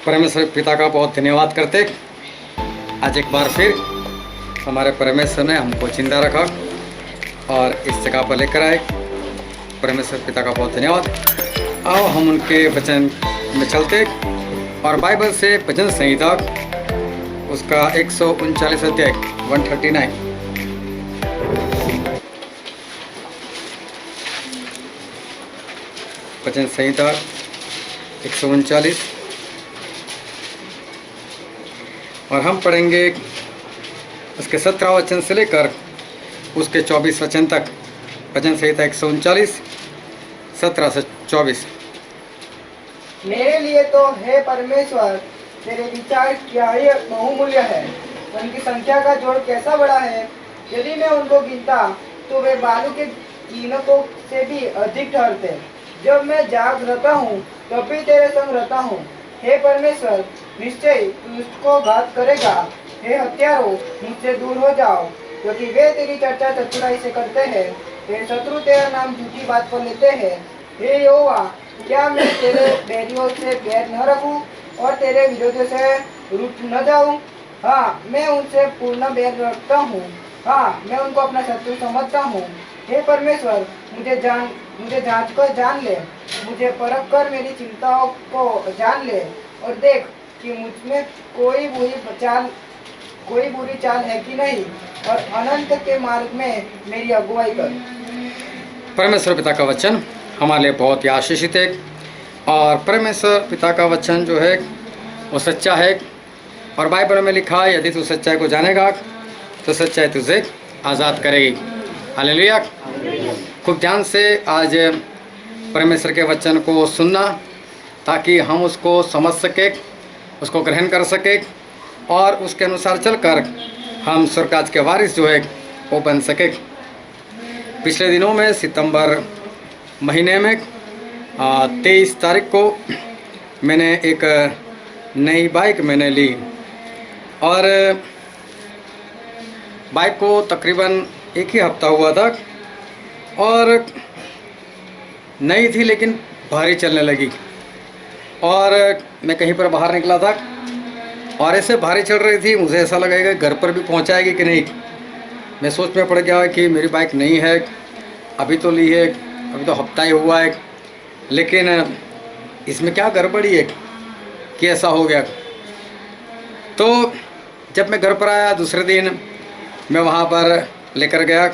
परमेश्वर पिता का बहुत धन्यवाद करते। आज एक बार फिर हमारे परमेश्वर ने हमको जिंदा रखा और इस जगह पर लेकर आए। परमेश्वर पिता का बहुत धन्यवाद। आओ हम उनके वचन में चलते और बाइबल से भजन संहिता उसका 139 अध्याय 139 भजन संहिता 139 और हम पढ़ेंगे उसके 17 वचन से लेकर उसके 24 वचन तक। भजन संहिता 139 17 से 24। मेरे लिए तो हे परमेश्वर तेरे विचार क्या ही बहुमूल्य है, उनकी संख्या का जोड़ कैसा बड़ा है। यदि मैं उनको गिनता तो वे बालू के कीनकों से भी अधिक ठहरते। जब मैं जाग रहता हूँ तब भी तेरे संग रहता हूँ। हे परमेश्वर निश्चय तू उसको घात करेगा। हे हत्यारों मुझसे दूर हो जाओ, क्योंकि वे तेरी चर्चा चतुराई से करते हैं। तेरे शत्रु तेरा नाम झूठी बात पर लेते हैं। हे यहोवा क्या मैं तेरे बैरियों से बैर न रखूं और तेरे विरोधियों से रूठ न जाऊं। हाँ, मैं उनसे पूर्ण बैर रखता हूँ। हाँ, मैं उनको अपना शत्रु समझता हूँ। हे परमेश्वर मुझे जांच कर जान ले, मुझे परख कर मेरी चिंताओं को जान ले और देख कि मुझ में कोई बुरी चाल है कि नहीं, और अनंत के मार्ग में मेरी अगुवाई कर। परमेश्वर पिता का वचन हमारे लिए बहुत ही आशीषित है और परमेश्वर पिता का वचन जो है वो सच्चा है। और बाइबल में लिखा है यदि तू सच्चाई को जानेगा तो सच्चाई तुझे आज़ाद करेगी। हालेलुया। खूब ध्यान से आज परमेश्वर के वचन को सुनना ताकि हम उसको समझ सके, उसको ग्रहण कर सके और उसके अनुसार चलकर हम स्वर्गराज के वारिस जो है वो बन सके। पिछले दिनों में सितंबर महीने में 23 तारीख को मैंने एक नई बाइक मैंने ली और बाइक को तकरीबन एक ही हफ्ता हुआ था और नई थी लेकिन भारी चलने लगी। और मैं कहीं पर बाहर निकला था और ऐसे भारी चल रही थी, मुझे ऐसा लगेगा घर पर भी पहुंचाएगी कि नहीं। मैं सोच में पड़ गया कि मेरी बाइक नहीं है, अभी तो ली है, अभी तो हफ्ता ही हुआ है, लेकिन इसमें क्या गड़बड़ी है कि ऐसा हो गया। तो जब मैं घर पर आया दूसरे दिन मैं वहाँ पर लेकर गया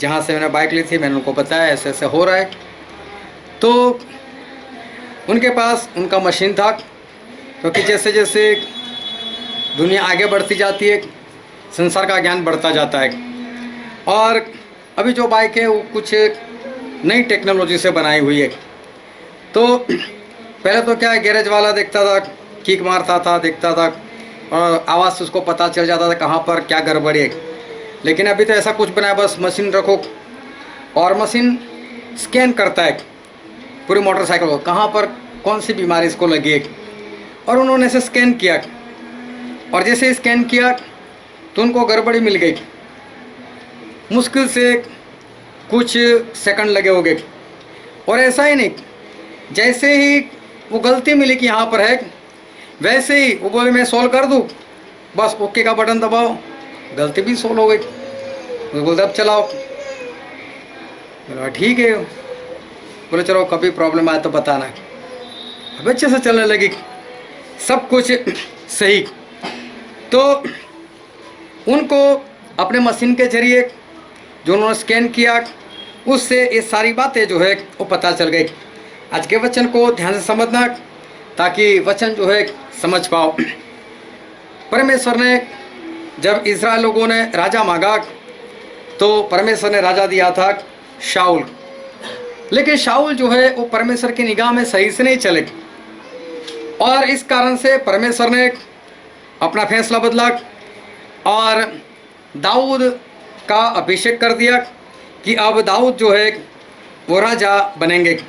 जहाँ से मैंने बाइक ली थी। मैंने उनको बताया ऐसे ऐसे हो रहा है। तो उनके पास उनका मशीन था, क्योंकि जैसे जैसे दुनिया आगे बढ़ती जाती है संसार का ज्ञान बढ़ता जाता है। और अभी जो बाइक है वो कुछ नई टेक्नोलॉजी से बनाई हुई है। तो पहले तो क्या गैरेज वाला देखता था, किक मारता था, देखता था और आवाज़ से उसको पता चल जाता था कहाँ पर क्या गड़बड़ी है। लेकिन अभी तो ऐसा कुछ बनाया, बस मशीन रखो और मशीन स्कैन करता है पूरी मोटरसाइकिल को, कहाँ पर कौन सी बीमारी इसको लगी है। और उन्होंने इसे स्कैन किया और जैसे स्कैन किया तो उनको गड़बड़ी मिल गई। मुश्किल से कुछ सेकंड लगे हो गए। और ऐसा ही नहीं, जैसे ही वो गलती मिली कि यहाँ पर है, वैसे ही वो बोले मैं सॉल्व कर दूँ, बस ओके का बटन दबाओ, गलती भी सॉल्व हो गई। वो बोलते अब चलाओ। बोला ठीक है। बोले चलो कभी प्रॉब्लम आए तो बताना। अब अच्छे से चलने लगी, सब कुछ सही। तो उनको अपने मशीन के जरिए जो उन्होंने स्कैन किया उससे ये सारी बातें जो है वो पता चल गई। आज के वचन को ध्यान से समझना ताकि वचन जो है समझ पाओ। परमेश्वर ने जब इस्राएल लोगों ने राजा मांगा तो परमेश्वर ने राजा दिया था शाऊल। लेकिन शाऊल जो है वो परमेश्वर की निगाह में सही से नहीं चले और इस कारण से परमेश्वर ने अपना फैसला बदला और दाऊद का अभिषेक कर दिया कि अब दाऊद जो है वो राजा बनेंगे।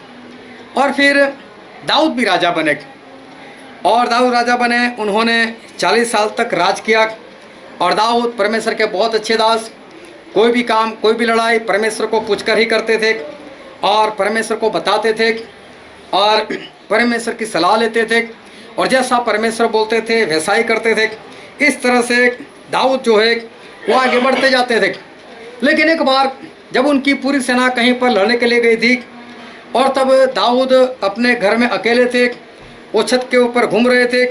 और फिर दाऊद भी राजा बने और दाऊद राजा बने। उन्होंने 40 साल तक राज किया और दाऊद परमेश्वर के बहुत अच्छे दास, कोई भी काम कोई भी लड़ाई परमेश्वर को पूछकर ही करते थे और परमेश्वर को बताते थे और परमेश्वर की सलाह लेते थे और जैसा परमेश्वर बोलते थे वैसा ही करते थे। इस तरह से दाऊद जो है वो आगे बढ़ते जाते थे। लेकिन एक बार जब उनकी पूरी सेना कहीं पर लड़ने के लिए गई थी और तब दाऊद अपने घर में अकेले थे, वो छत के ऊपर घूम रहे थे,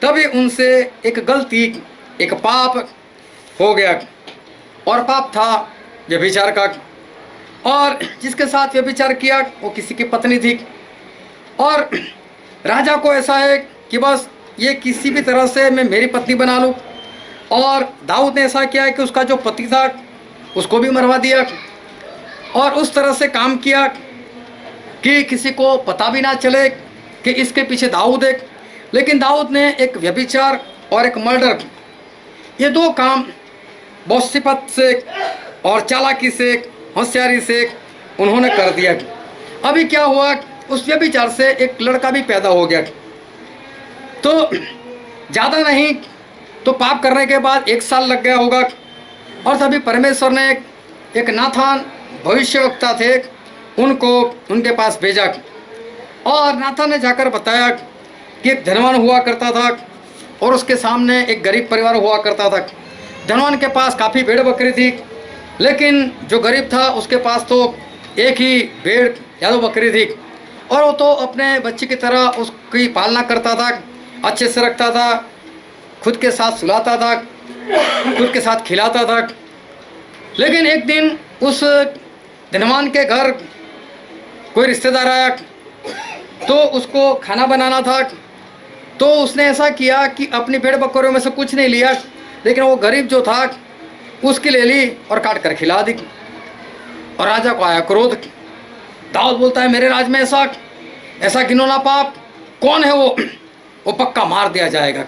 तभी उनसे एक गलती, एक पाप हो गया। और पाप था व्यभिचार का। और जिसके साथ व्यभिचार किया वो किसी की पत्नी थी। और राजा को ऐसा है कि बस ये किसी भी तरह से मैं मेरी पत्नी बना लूँ। और दाऊद ने ऐसा किया कि उसका जो पति था उसको भी मरवा दिया और उस तरह से काम किया कि किसी को पता भी ना चले कि इसके पीछे दाऊद है। लेकिन दाऊद ने एक व्यभिचार और एक मर्डर, ये दो काम बहुत सिफत से और चालाकी से, होशियारी से उन्होंने कर दिया। अभी क्या हुआ, उस व्यभिचार से एक लड़का भी पैदा हो गया। तो ज़्यादा नहीं तो पाप करने के बाद 1 साल लग गया होगा। और तभी परमेश्वर ने एक नाथान भविष्यवक्ता थे, उनको उनके पास भेजा। और नाथान ने जाकर बताया कि एक धनवान हुआ करता था और उसके सामने एक गरीब परिवार हुआ करता था। धनवान के पास काफ़ी भेड़ बकरी थी, लेकिन जो गरीब था उसके पास तो एक ही भेड़ या तो बकरी थी। और वो तो अपने बच्चे की तरह उसकी पालना करता था, अच्छे से रखता था, खुद के साथ सुलाता था, खुद के साथ खिलाता था। लेकिन एक दिन उस धनवान के घर कोई रिश्तेदार आया तो उसको खाना बनाना था। तो उसने ऐसा किया कि अपनी भेड़ बकरियों में से कुछ नहीं लिया, लेकिन वो गरीब जो था उसकी ले ली और काट कर खिला दी। और राजा को आया क्रोध। दाऊद बोलता है मेरे राज में ऐसा घिनौना पाप कौन है, वो पक्का मार दिया जाएगा।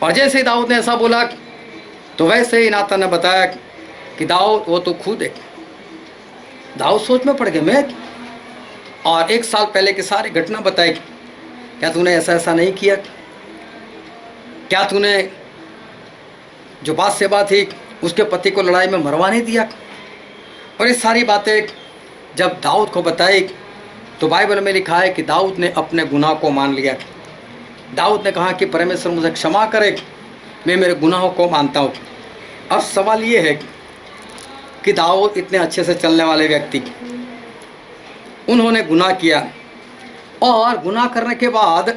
और जैसे ही दाऊद ने ऐसा बोला तो वैसे ही नातान ने बताया कि दाऊद वो तो खुद है। दाऊद सोच में पड़ गए मैं, और 1 साल पहले की सारी घटना बताई। क्या तूने ऐसा नहीं किया? क्या तूने जो बात से बात थी उसके पति को लड़ाई में मरवा नहीं दिया? और ये सारी बातें जब दाऊद को बताई तो बाइबल में लिखा है कि दाऊद ने अपने गुनाह को मान लिया। दाऊद ने कहा कि परमेश्वर मुझे क्षमा करे, मैं मेरे गुनाहों को मानता हूँ। अब सवाल ये है कि दाऊद इतने अच्छे से चलने वाले व्यक्ति, उन्होंने गुनाह किया और गुनाह करने के बाद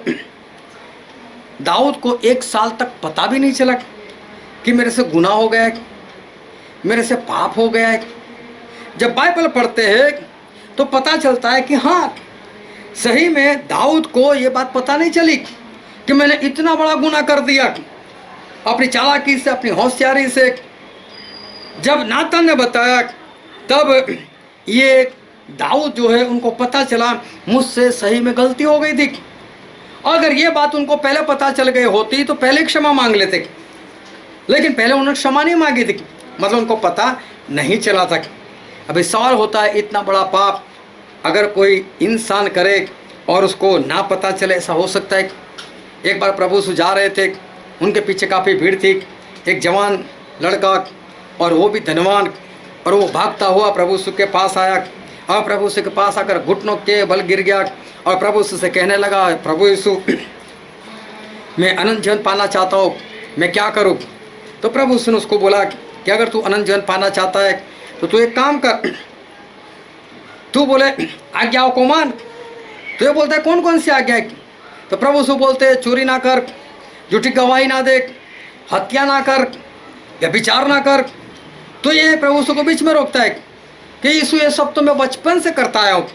दाऊद को 1 साल तक पता भी नहीं चला कि मेरे से गुनाह हो गया है, मेरे से पाप हो गया है। जब बाइबल पढ़ते हैं तो पता चलता है कि हाँ, सही में दाऊद को ये बात पता नहीं चली कि मैंने इतना बड़ा गुनाह कर दिया। अपनी चालाकी से, अपनी होशियारी से जब नातान ने बताया तब ये दाऊद जो है उनको पता चला मुझसे सही में गलती हो गई थी। अगर ये बात उनको पहले पता चल गई होती तो पहले क्षमा मांग लेते, लेकिन पहले उन्होंने क्षमा नहीं मांगी थी, मतलब उनको पता नहीं चला था। अभी सवाल होता है, इतना बड़ा पाप अगर कोई इंसान करे और उसको ना पता चले, ऐसा हो सकता है? एक बार प्रभु यीशु जा रहे थे, उनके पीछे काफ़ी भीड़ थी। एक जवान लड़का और वो भी धनवान, और वो भागता हुआ प्रभु यीशु के पास आया और प्रभु यीशु के पास आकर घुटनों के बल गिर गया और प्रभु यीशु से कहने लगा, प्रभु यीशु मैं अनंत जीवन पाना चाहता हूँ, मैं क्या करूँ? तो प्रभु यीशु ने उसको बोला कि अगर तू अनंत जीवन पाना चाहता है तो तू एक काम कर, तू बोले आज्ञाओं को मान। तो ये बोलता है कौन कौन सी आज्ञा है? तो प्रभु यीशु बोलते हैं चोरी ना कर, झूठी गवाही ना दे, हत्या ना कर, व्यभिचार ना कर। तो ये प्रभु यीशु को बीच में रोकता है कि यीशु ये सब तो मैं बचपन से करता आया हूँ,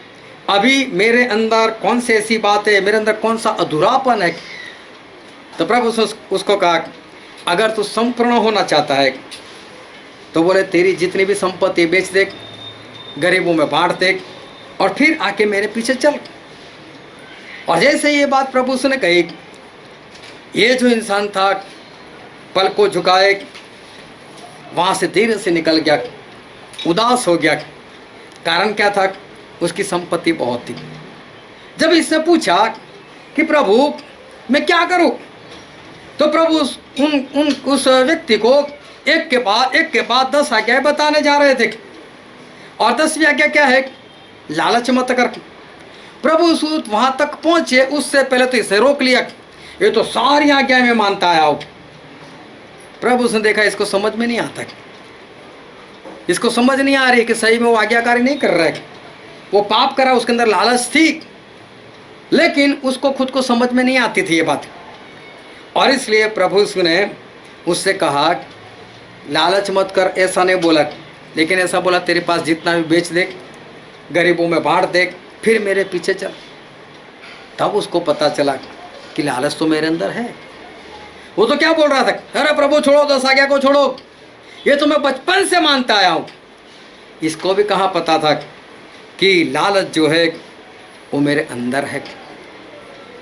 अभी मेरे अंदर कौन सी ऐसी बात है, मेरे अंदर कौन सा अधूरापन है? तो प्रभु उसको कहा अगर तू संपूर्ण होना चाहता है तो बोले तेरी जितनी भी संपत्ति बेच दे, गरीबों में बांट दे और फिर आके मेरे पीछे चल। और जैसे ये बात प्रभु उसने कही, ये जो इंसान था पल को झुकाए वहाँ से धीरे से निकल गया, उदास हो गया। कारण क्या था? उसकी संपत्ति बहुत थी। जब इसने पूछा कि प्रभु मैं क्या करूं, तो प्रभु उस व्यक्ति को एक के बाद 10 आज्ञाएं बताने जा रहे थे। और 10वीं आज्ञा क्या है? लालच मत कर। प्रभु सूत वहां तक पहुंचे उससे पहले तो इसे रोक लिया, ये तो सारी आज्ञा में मानता है। आओ, प्रभु उसने देखा इसको समझ में नहीं आता, इसको समझ नहीं आ रही कि सही में वो आज्ञाकारी नहीं कर रहा है, वो पाप करा, उसके अंदर लालच थी, लेकिन उसको खुद को समझ में नहीं आती थी ये बात। और इसलिए प्रभु ने उससे कहा लालच मत कर, ऐसा नहीं बोला, लेकिन ऐसा बोला तेरे पास जितना भी बेच दे, गरीबों में बांट दे, फिर मेरे पीछे चल। तब उसको पता चला कि लालच तो मेरे अंदर है। वो तो क्या बोल रहा था, अरे प्रभु छोड़ो, 10 आज्ञा को छोड़ो, ये तो मैं बचपन से मानता आया हूँ। इसको भी कहाँ पता था कि लालच जो है वो मेरे अंदर है।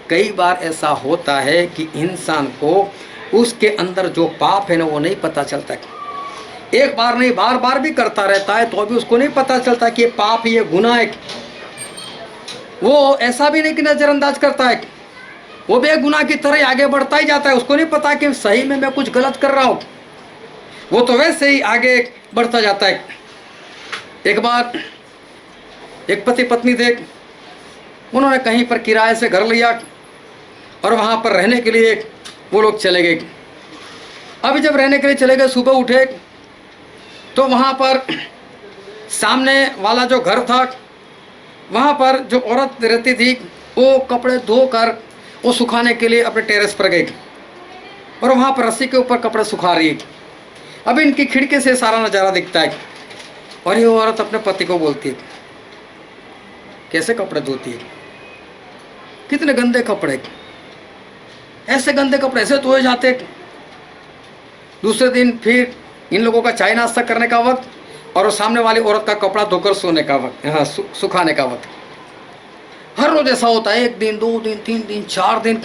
कई बार ऐसा होता है कि इंसान को उसके अंदर जो पाप है ना वो नहीं पता चलता, एक बार नहीं बार बार भी करता रहता है तो भी उसको नहीं पता चलता कि ये पाप, ये गुनाह है। वो ऐसा भी नहीं कि नज़रअंदाज करता है, वो बेगुनाह की तरह आगे बढ़ता ही जाता है, उसको नहीं पता कि सही में मैं कुछ गलत कर रहा हूँ, वो तो वैसे ही आगे बढ़ता जाता है। एक बार एक पति पत्नी थे, उन्होंने कहीं पर किराए से घर लिया और वहाँ पर रहने के लिए वो लोग चले गए। अभी जब रहने के लिए चले गए, सुबह उठे तो वहाँ पर सामने वाला जो घर था वहाँ पर जो औरत रहती थी वो कपड़े धोकर वो सुखाने के लिए अपने टेरेस पर गई और वहाँ पर रस्सी के ऊपर कपड़े सुखा रही है। अब इनकी खिड़की से सारा नज़ारा दिखता है और ये औरत अपने पति को बोलती है, कैसे कपड़े धोती है, कितने गंदे कपड़े, ऐसे गंदे कपड़े ऐसे धोए जाते। दूसरे दिन फिर इन लोगों का चाय नाश्ता करने का वक्त और सामने वाली औरत का कपड़ा धोकर सोने का वक्त, हाँ सुखाने का वक्त। हर रोज ऐसा होता है, 1 दिन 2 दिन 3 दिन 4 दिन,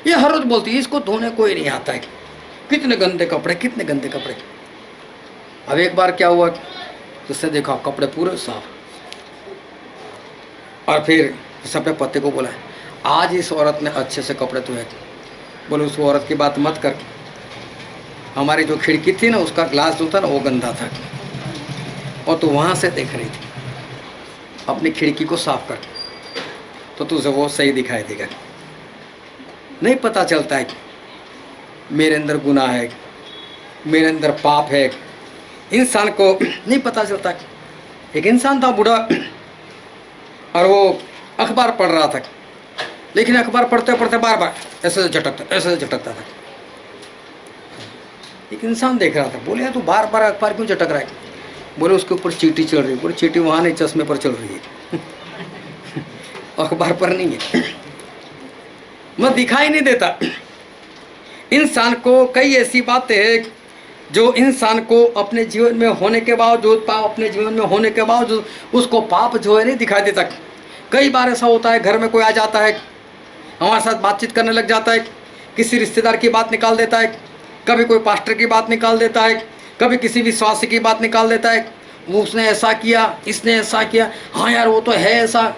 ये हर रोज बोलती है इसको धोने कोई नहीं आता है, कितने गंदे कपड़े, कितने गंदे कपड़े। अब एक बार क्या हुआ, उसने देखा कपड़े पूरे साफ, और फिर सबने पति को बोला आज इस औरत ने अच्छे से कपड़े धोए। बोले उस औरत की बात मत कर, हमारी जो खिड़की थी ना उसका ग्लास जो था ना वो गंदा था और तू वहाँ से देख रही थी, अपनी खिड़की को साफ कर तो तुझे वो सही दिखाई देगा। नहीं पता चलता है कि मेरे अंदर गुनाह है, मेरे अंदर पाप है, इंसान को नहीं पता चलता। एक इंसान था बूढ़ा और वो अखबार पढ़ रहा था, लेकिन अखबार पढ़ते पढ़ते बार बार ऐसे झटकता था। एक इंसान देख रहा था, बोले तू बार बार अखबार क्यों झटक रहा है? बोले उसके ऊपर चींटी चल रही है। बोले चींटी वहाँ नहीं, चश्मे पर चल रही है अखबार पर नहीं है, मैं दिखाई नहीं देता। इंसान को कई ऐसी बातें हैं जो इंसान को अपने जीवन में होने के बावजूद, पाप अपने जीवन में होने के बावजूद उसको पाप जो है नहीं दिखाई देता। कई बार ऐसा होता है, घर में कोई आ जाता है, हमारे साथ बातचीत करने लग जाता है, किसी रिश्तेदार की बात निकाल देता है, कभी कोई पास्टर की बात निकाल देता है, कभी किसी विश्वासी की बात निकाल देता है, वो उसने ऐसा किया, इसने ऐसा किया, हाँ यार वो तो है ऐसा।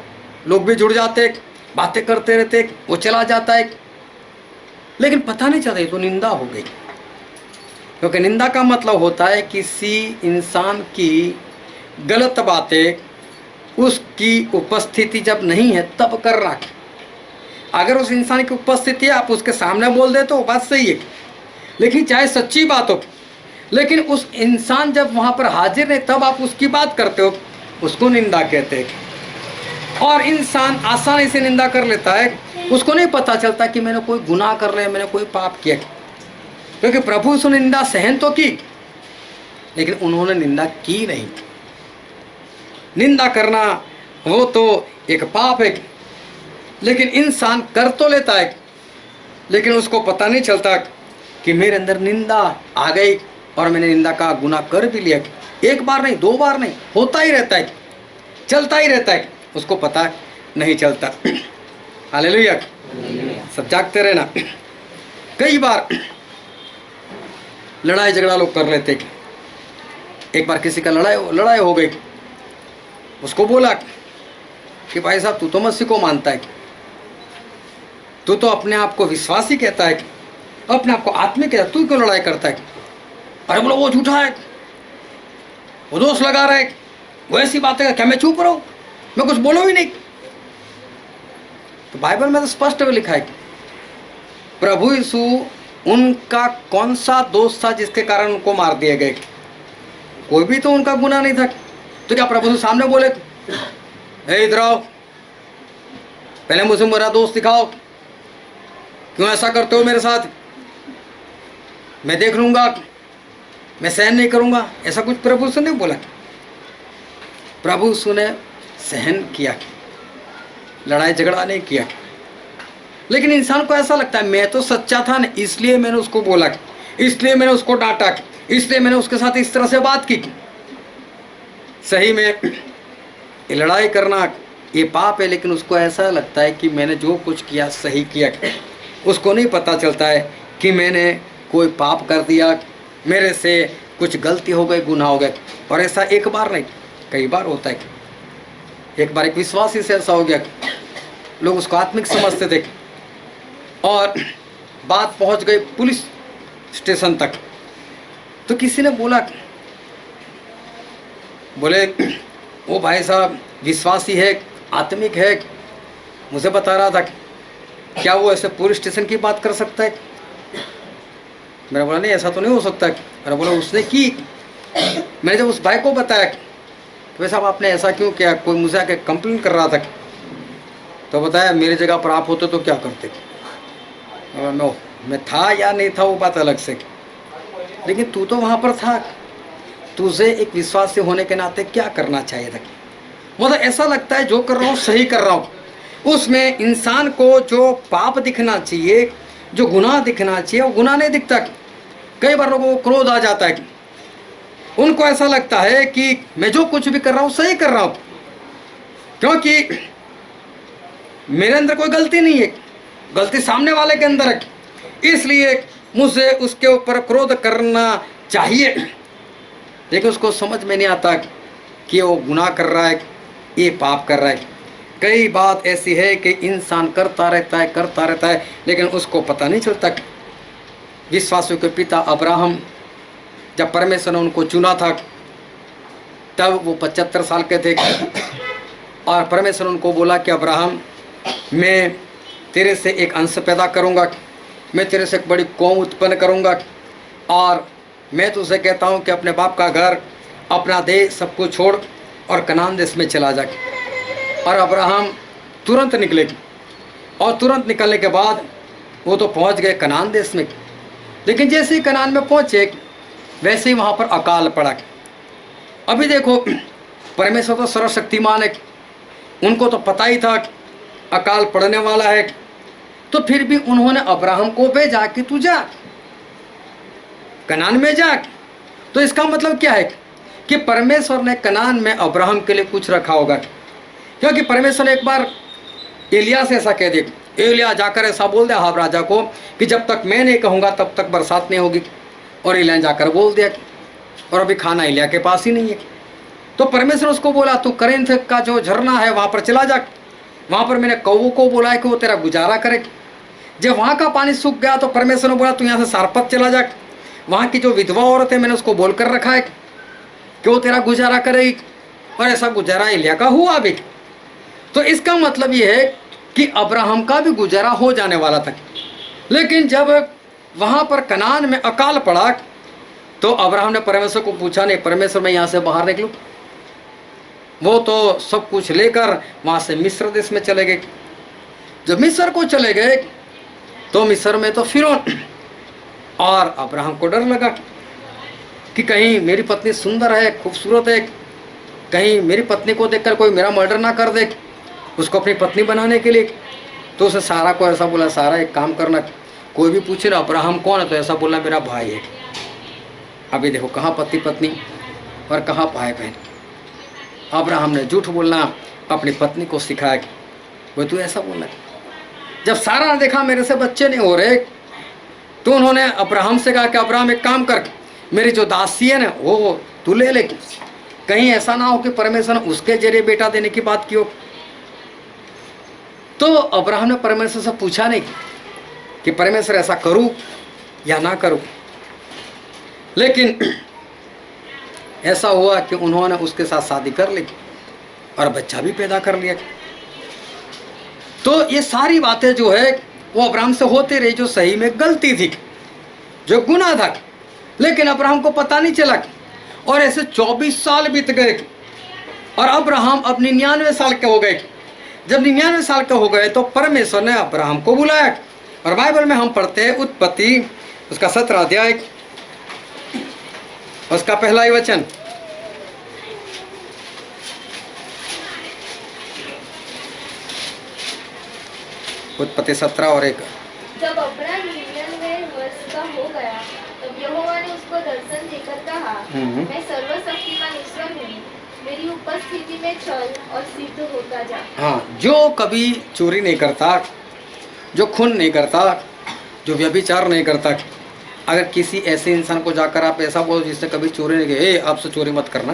लोग भी जुड़ जाते, बातें करते रहते, वो चला जाता है, लेकिन पता नहीं चलता ये तो निंदा हो गई। क्योंकि निंदा का मतलब होता है किसी इंसान की गलत बातें उसकी उपस्थिति जब नहीं है तब कर रहा है। अगर उस इंसान की उपस्थिति है, आप उसके सामने बोल दे तो बात सही है, लेकिन चाहे सच्ची बात हो, लेकिन उस इंसान जब वहाँ पर हाजिर नहीं तब आप उसकी बात करते हो, उसको निंदा कहते हैं। और इंसान आसानी से निंदा कर लेता है, उसको नहीं पता चलता कि मैंने कोई गुनाह कर रहे हैं, मैंने कोई पाप किया। क्योंकि प्रभु उसने निंदा सहन तो की, लेकिन उन्होंने निंदा की नहीं। निंदा करना वो तो एक पाप है, लेकिन इंसान कर तो लेता है, लेकिन उसको पता नहीं चलता कि मेरे अंदर निंदा आ गई और मैंने निंदा का गुनाह कर भी लिया। 1 बार नहीं 2 बार नहीं, होता ही रहता है, चलता ही रहता है, उसको पता नहीं चलता। हालेलुया, सब जागते रहना। कई बार लड़ाई झगड़ा लोग कर लेते। एक बार किसी का लड़ाई हो गई, उसको बोला कि भाई साहब तू तो मसीह को मानता है, तू तो अपने आप को विश्वासी कहता है, अपने आप को आत्मिक कहता है, तू क्यों लड़ाई करता है? अरे बोलो वो झूठा है, वो दोष लगा रहा है, वो ऐसी बातें क्या मैं चुप रहूं, मैं कुछ बोलूं ही नहीं। तो बाइबल में तो स्पष्ट में लिखा है कि प्रभु यीशु उनका कौन सा दोष था जिसके कारण उनको मार दिए गए? कोई भी तो उनका गुनाह नहीं था। तो क्या प्रभु यीशु सामने बोले, ए इधर आओ, पहले मुझे मेरा दोस्त दिखाओ, क्यों ऐसा करते हो मेरे साथ, मैं देख लूंगा, मैं सहन नहीं करूंगा? ऐसा कुछ प्रभु यीशु ने बोला। प्रभु यीशु ने सहन किया, लड़ाई झगड़ा नहीं किया। लेकिन इंसान को ऐसा लगता है मैं तो सच्चा था ना, इसलिए मैंने उसको बोला, इसलिए मैंने उसको डांटा, इसलिए मैंने उसके साथ इस तरह से बात की। सही में ये लड़ाई करना ये पाप है, लेकिन उसको ऐसा लगता है कि मैंने जो कुछ किया सही किया। उसको नहीं पता चलता है कि मैंने कोई पाप कर दिया, मेरे से कुछ गलती हो गई, गुनाह हो गए। और ऐसा एक बार नहीं, कई बार होता है। एक बार एक विश्वासी से ऐसा हो गया, लोग उसको आत्मिक समझते थे और बात पहुंच गई पुलिस स्टेशन तक। तो किसी ने बोला, बोले वो भाई साहब विश्वासी है, आत्मिक है, मुझे बता रहा था, क्या वो ऐसे पुलिस स्टेशन की बात कर सकता है? मैंने बोला नहीं, ऐसा तो नहीं हो सकता। मैंने बोला उसने की। मैंने जब उस भाई को बताया तो भाई साहब आपने ऐसा क्यों किया, कोई मुझे आके कंप्लेन कर रहा था, तो बताया मेरी जगह पर आप होते तो क्या करते? मैं था या नहीं था वो बात अलग से, लेकिन तू तो वहाँ पर था, तुझे एक विश्वासी होने के नाते क्या करना चाहिए था? मतलब ऐसा लगता है जो कर रहा हूँ सही कर रहा हूँ। उसमें इंसान को जो पाप दिखना चाहिए, जो गुनाह दिखना चाहिए, वो गुनाह नहीं दिखता। कई बार लोगों को क्रोध आ जाता है, उनको ऐसा लगता है कि मैं जो कुछ भी कर रहा हूँ सही कर रहा हूँ, क्योंकि मेरे अंदर कोई गलती नहीं है, गलती सामने वाले के अंदर है, इसलिए मुझे उसके ऊपर क्रोध करना चाहिए। लेकिन उसको समझ में नहीं आता कि वो गुनाह कर रहा है, ये पाप कर रहा है। कई बात ऐसी है कि इंसान करता रहता है, लेकिन उसको पता नहीं चलता। विश्वासियों के पिता अब्राहम, जब परमेश्वर ने उनको चुना था तब वो 75 साल के थे, और परमेश्वर ने उनको बोला कि अब्राहम मैं तेरे से एक अंश पैदा करूंगा, मैं तेरे से एक बड़ी कौम उत्पन्न करूंगा, और मैं तुझसे कहता हूं कि अपने बाप का घर, अपना देश सब कुछ छोड़ और कनान देश में चला जा। और अब्राहम तुरंत निकले, और तुरंत निकलने के बाद वो तो पहुंच गए कनान देश में। लेकिन जैसे ही कनान में पहुंचे वैसे ही वहाँ पर अकाल पड़ा। अभी देखो परमेश्वर तो सर्वशक्तिमान है, उनको तो पता ही था अकाल पड़ने वाला है, तो फिर भी उन्होंने अब्राहम को भेजा कि तू जा कनान में जा। तो इसका मतलब क्या है कि परमेश्वर ने कनान में अब्राहम के लिए कुछ रखा होगा, क्योंकि परमेश्वर ने एक बार एलिया से ऐसा कह दिया, एलिया जाकर ऐसा बोल दिया अहाब राजा को कि जब तक मैं नहीं कहूँगा तब तक बरसात नहीं होगी। और एलिया ने जाकर बोल दिया, और अभी खाना एलिया के पास ही नहीं है। तो परमेश्वर उसको बोला तू करेंथ का जो झरना है वहाँ पर चला जा, वहाँ पर मैंने कौवों को बोला है कि वो तेरा गुजारा करे। जब वहाँ का पानी सूख गया तो परमेश्वर ने बोला तू यहाँ से सारपत चला जा, वहाँ की जो विधवा औरत है मैंने उसको बोल कर रखा है कि वो तेरा गुजारा करेगी। और ऐसा गुजारा एलिया का हुआ भी। तो इसका मतलब ये है कि अब्राहम का भी गुजारा हो जाने वाला था। लेकिन जब वहाँ पर कनान में अकाल पड़ा तो अब्राहम ने परमेश्वर को पूछा, नहीं परमेश्वर मैं यहाँ से बाहर निकलूँ? वो तो सब कुछ लेकर वहाँ से मिस्र देश में चले गए। जब मिस्र को चले गए तो मिस्र में तो फिरौन, और अब्राहम को डर लगा कि कहीं मेरी पत्नी सुंदर है, खूबसूरत है, कहीं मेरी पत्नी को देखकर कोई मेरा मर्डर ना कर दे उसको अपनी पत्नी बनाने के लिए। तो उसे सारा को ऐसा बोला, सारा एक काम करना, कोई भी पूछे ना अब्राहम कौन है तो ऐसा बोलना मेरा भाई है। अभी देखो कहाँ पति पत्नी और कहाँ भाई बहन। अब्राहम ने झूठ बोलना अपनी पत्नी को सिखाया, वो तू ऐसा बोलना। जब सारा ने देखा मेरे से बच्चे नहीं हो रहे तो उन्होंने अब्राहम से कहा कि अब्राहम एक काम कर, मेरी जो दासी है ना वो तू ले ले, कहीं ऐसा ना हो कि परमेश्वर ने उसके जरिए बेटा देने की बात की हो। तो अब्राहम ने परमेश्वर से पूछा नहीं कि परमेश्वर ऐसा करूं या ना करूं, लेकिन ऐसा हुआ कि उन्होंने उसके साथ शादी कर ली और बच्चा भी पैदा कर लिया। तो ये सारी बातें जो है वो अब्राहम से होते रही, जो सही में गलती थी, जो गुनाह था, लेकिन अब्राहम को पता नहीं चला। और ऐसे 24 साल बीत गए और अब्राहम अब 99 साल के हो गए। जब 99 साल के हो गए तो परमेश्वर ने अब्राहम को बुलाया। और बाइबल में हम पढ़ते हैं उत्पत्ति उसका 17 अध्याय उसका पहला ही वचन। उत्पत्ति 17 और 1। जब अब्राहम 99 वर्ष का हो गया तब यहोवा ने उसको दर्शन देकर कहा, मैं सर्वशक्तिमान ईश्वर हूँ, मेरी उपस्थिति में चल और सिद्ध होता जा। हाँ, जो कभी चोरी नहीं करता, जो खून नहीं करता, जो व्यभिचार नहीं करता, अगर किसी ऐसे इंसान को जाकर आप ऐसा बोलो जिसने कभी चोरी नहीं की, आपसे चोरी मत करना,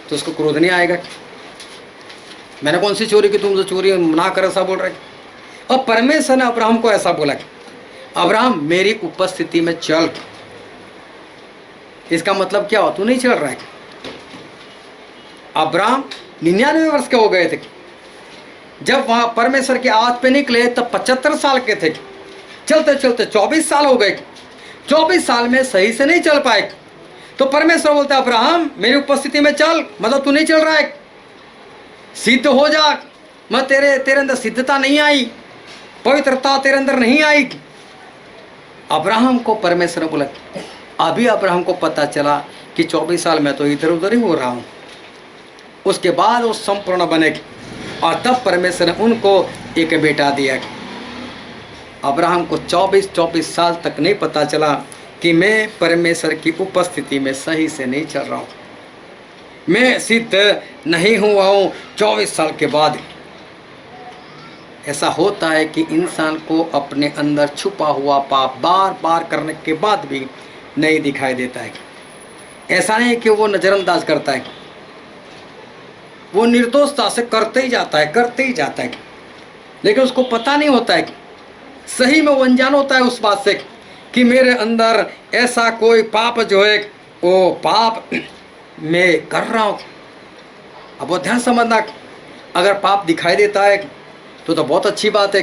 तो उसको क्रोध नहीं आएगा। मैंने कौन सी चोरी की, तुमसे चोरी ना कर, ऐसा बोल रहे। और परमेश्वर ने अब्राहम को ऐसा बोला, अब्राहम मेरी उपस्थिति में चल। इसका मतलब क्या हो, तू नहीं चल रहा है। अब्राहम 99 वर्ष के हो गए थे जब वहां परमेश्वर की आवाज पे निकले, तब 75 साल के थे। चलते चलते 24 साल हो गए। 24 साल में सही से नहीं चल पाए, तो परमेश्वर बोलता है अब्राहम मेरी उपस्थिति में चल। मतलब तू नहीं चल रहा है, सिद्ध हो जा। मैं तेरे अंदर सिद्धता नहीं आई, पवित्रता तेरे अंदर नहीं आई। अब्राहम को परमेश्वर ने बोला, अभी अब्राहम को पता चला कि 24 साल में तो इधर उधर ही हो रहा हूँ। उसके बाद वो संपूर्ण बने और तब परमेश्वर ने उनको एक बेटा दिया। अब्राहम को 24 साल तक नहीं पता चला कि मैं परमेश्वर की उपस्थिति में सही से नहीं चल रहा हूँ, मैं सिद्ध नहीं हुआ हूँ। 24 साल के बाद ऐसा होता है कि इंसान को अपने अंदर छुपा हुआ पाप बार बार करने के बाद भी नहीं दिखाई देता है। ऐसा नहीं कि वो नज़रअंदाज करता है, वो निर्दोषता से करते ही जाता है, लेकिन उसको पता नहीं होता है। सही में वो अनजान होता है उस बात से कि मेरे अंदर ऐसा कोई पाप जो है वो पाप मैं कर रहा हूँ। अब वो ध्यान समझना, अगर पाप दिखाई देता है तो बहुत अच्छी बात है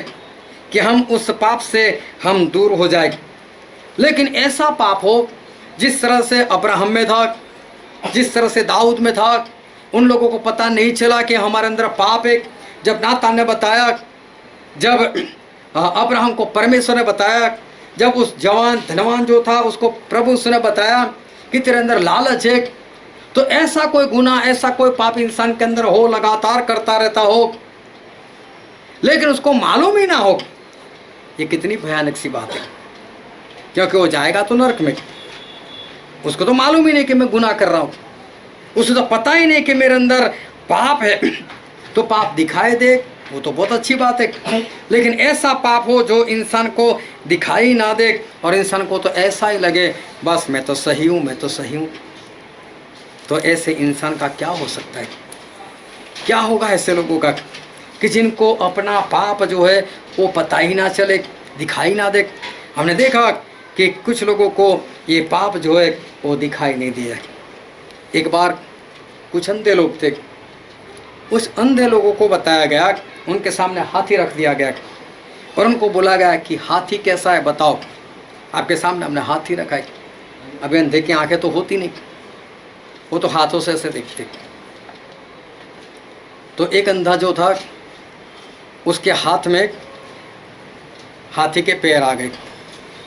कि हम उस पाप से हम दूर हो जाए। लेकिन ऐसा पाप हो जिस तरह से अब्राहम में था, जिस तरह से दाऊद में था, उन लोगों को पता नहीं चला कि हमारे अंदर पाप है। जब नातान ने बताया, जब अब्राहम को परमेश्वर ने बताया, जब उस जवान धनवान जो था उसको प्रभु ने बताया कि तेरे अंदर लालच है, तो ऐसा कोई गुनाह, ऐसा कोई पाप इंसान के अंदर हो, लगातार करता रहता हो, लेकिन उसको मालूम ही ना हो, ये कितनी भयानक सी बात है। क्योंकि वो जाएगा तो नरक में। उसको तो मालूम ही नहीं कि मैं गुनाह कर रहा हूँ, उसे तो पता ही नहीं कि मेरे अंदर पाप है। तो पाप दिखाई दे वो तो बहुत अच्छी बात है, लेकिन ऐसा पाप हो जो इंसान को दिखाई ना दे और इंसान को तो ऐसा ही लगे बस मैं तो सही हूँ, मैं तो सही हूँ, तो ऐसे इंसान का क्या हो सकता है? क्या होगा ऐसे लोगों का कि जिनको अपना पाप जो है वो पता ही ना चले, दिखाई ना दे। हमने देखा कि कुछ लोगों को ये पाप जो है वो दिखाई नहीं दिया। एक बार कुछ अंधे लोग थे, उस अंधे लोगों को बताया गया, उनके सामने हाथी रख दिया गया और उनको बोला गया कि हाथी कैसा है बताओ। आपके सामने हमने हाथी रखा है। अभी अंधे की आंखें तो होती नहीं, वो तो हाथों से ऐसे देखते। तो एक अंधा जो था उसके हाथ में हाथी के पैर आ गए,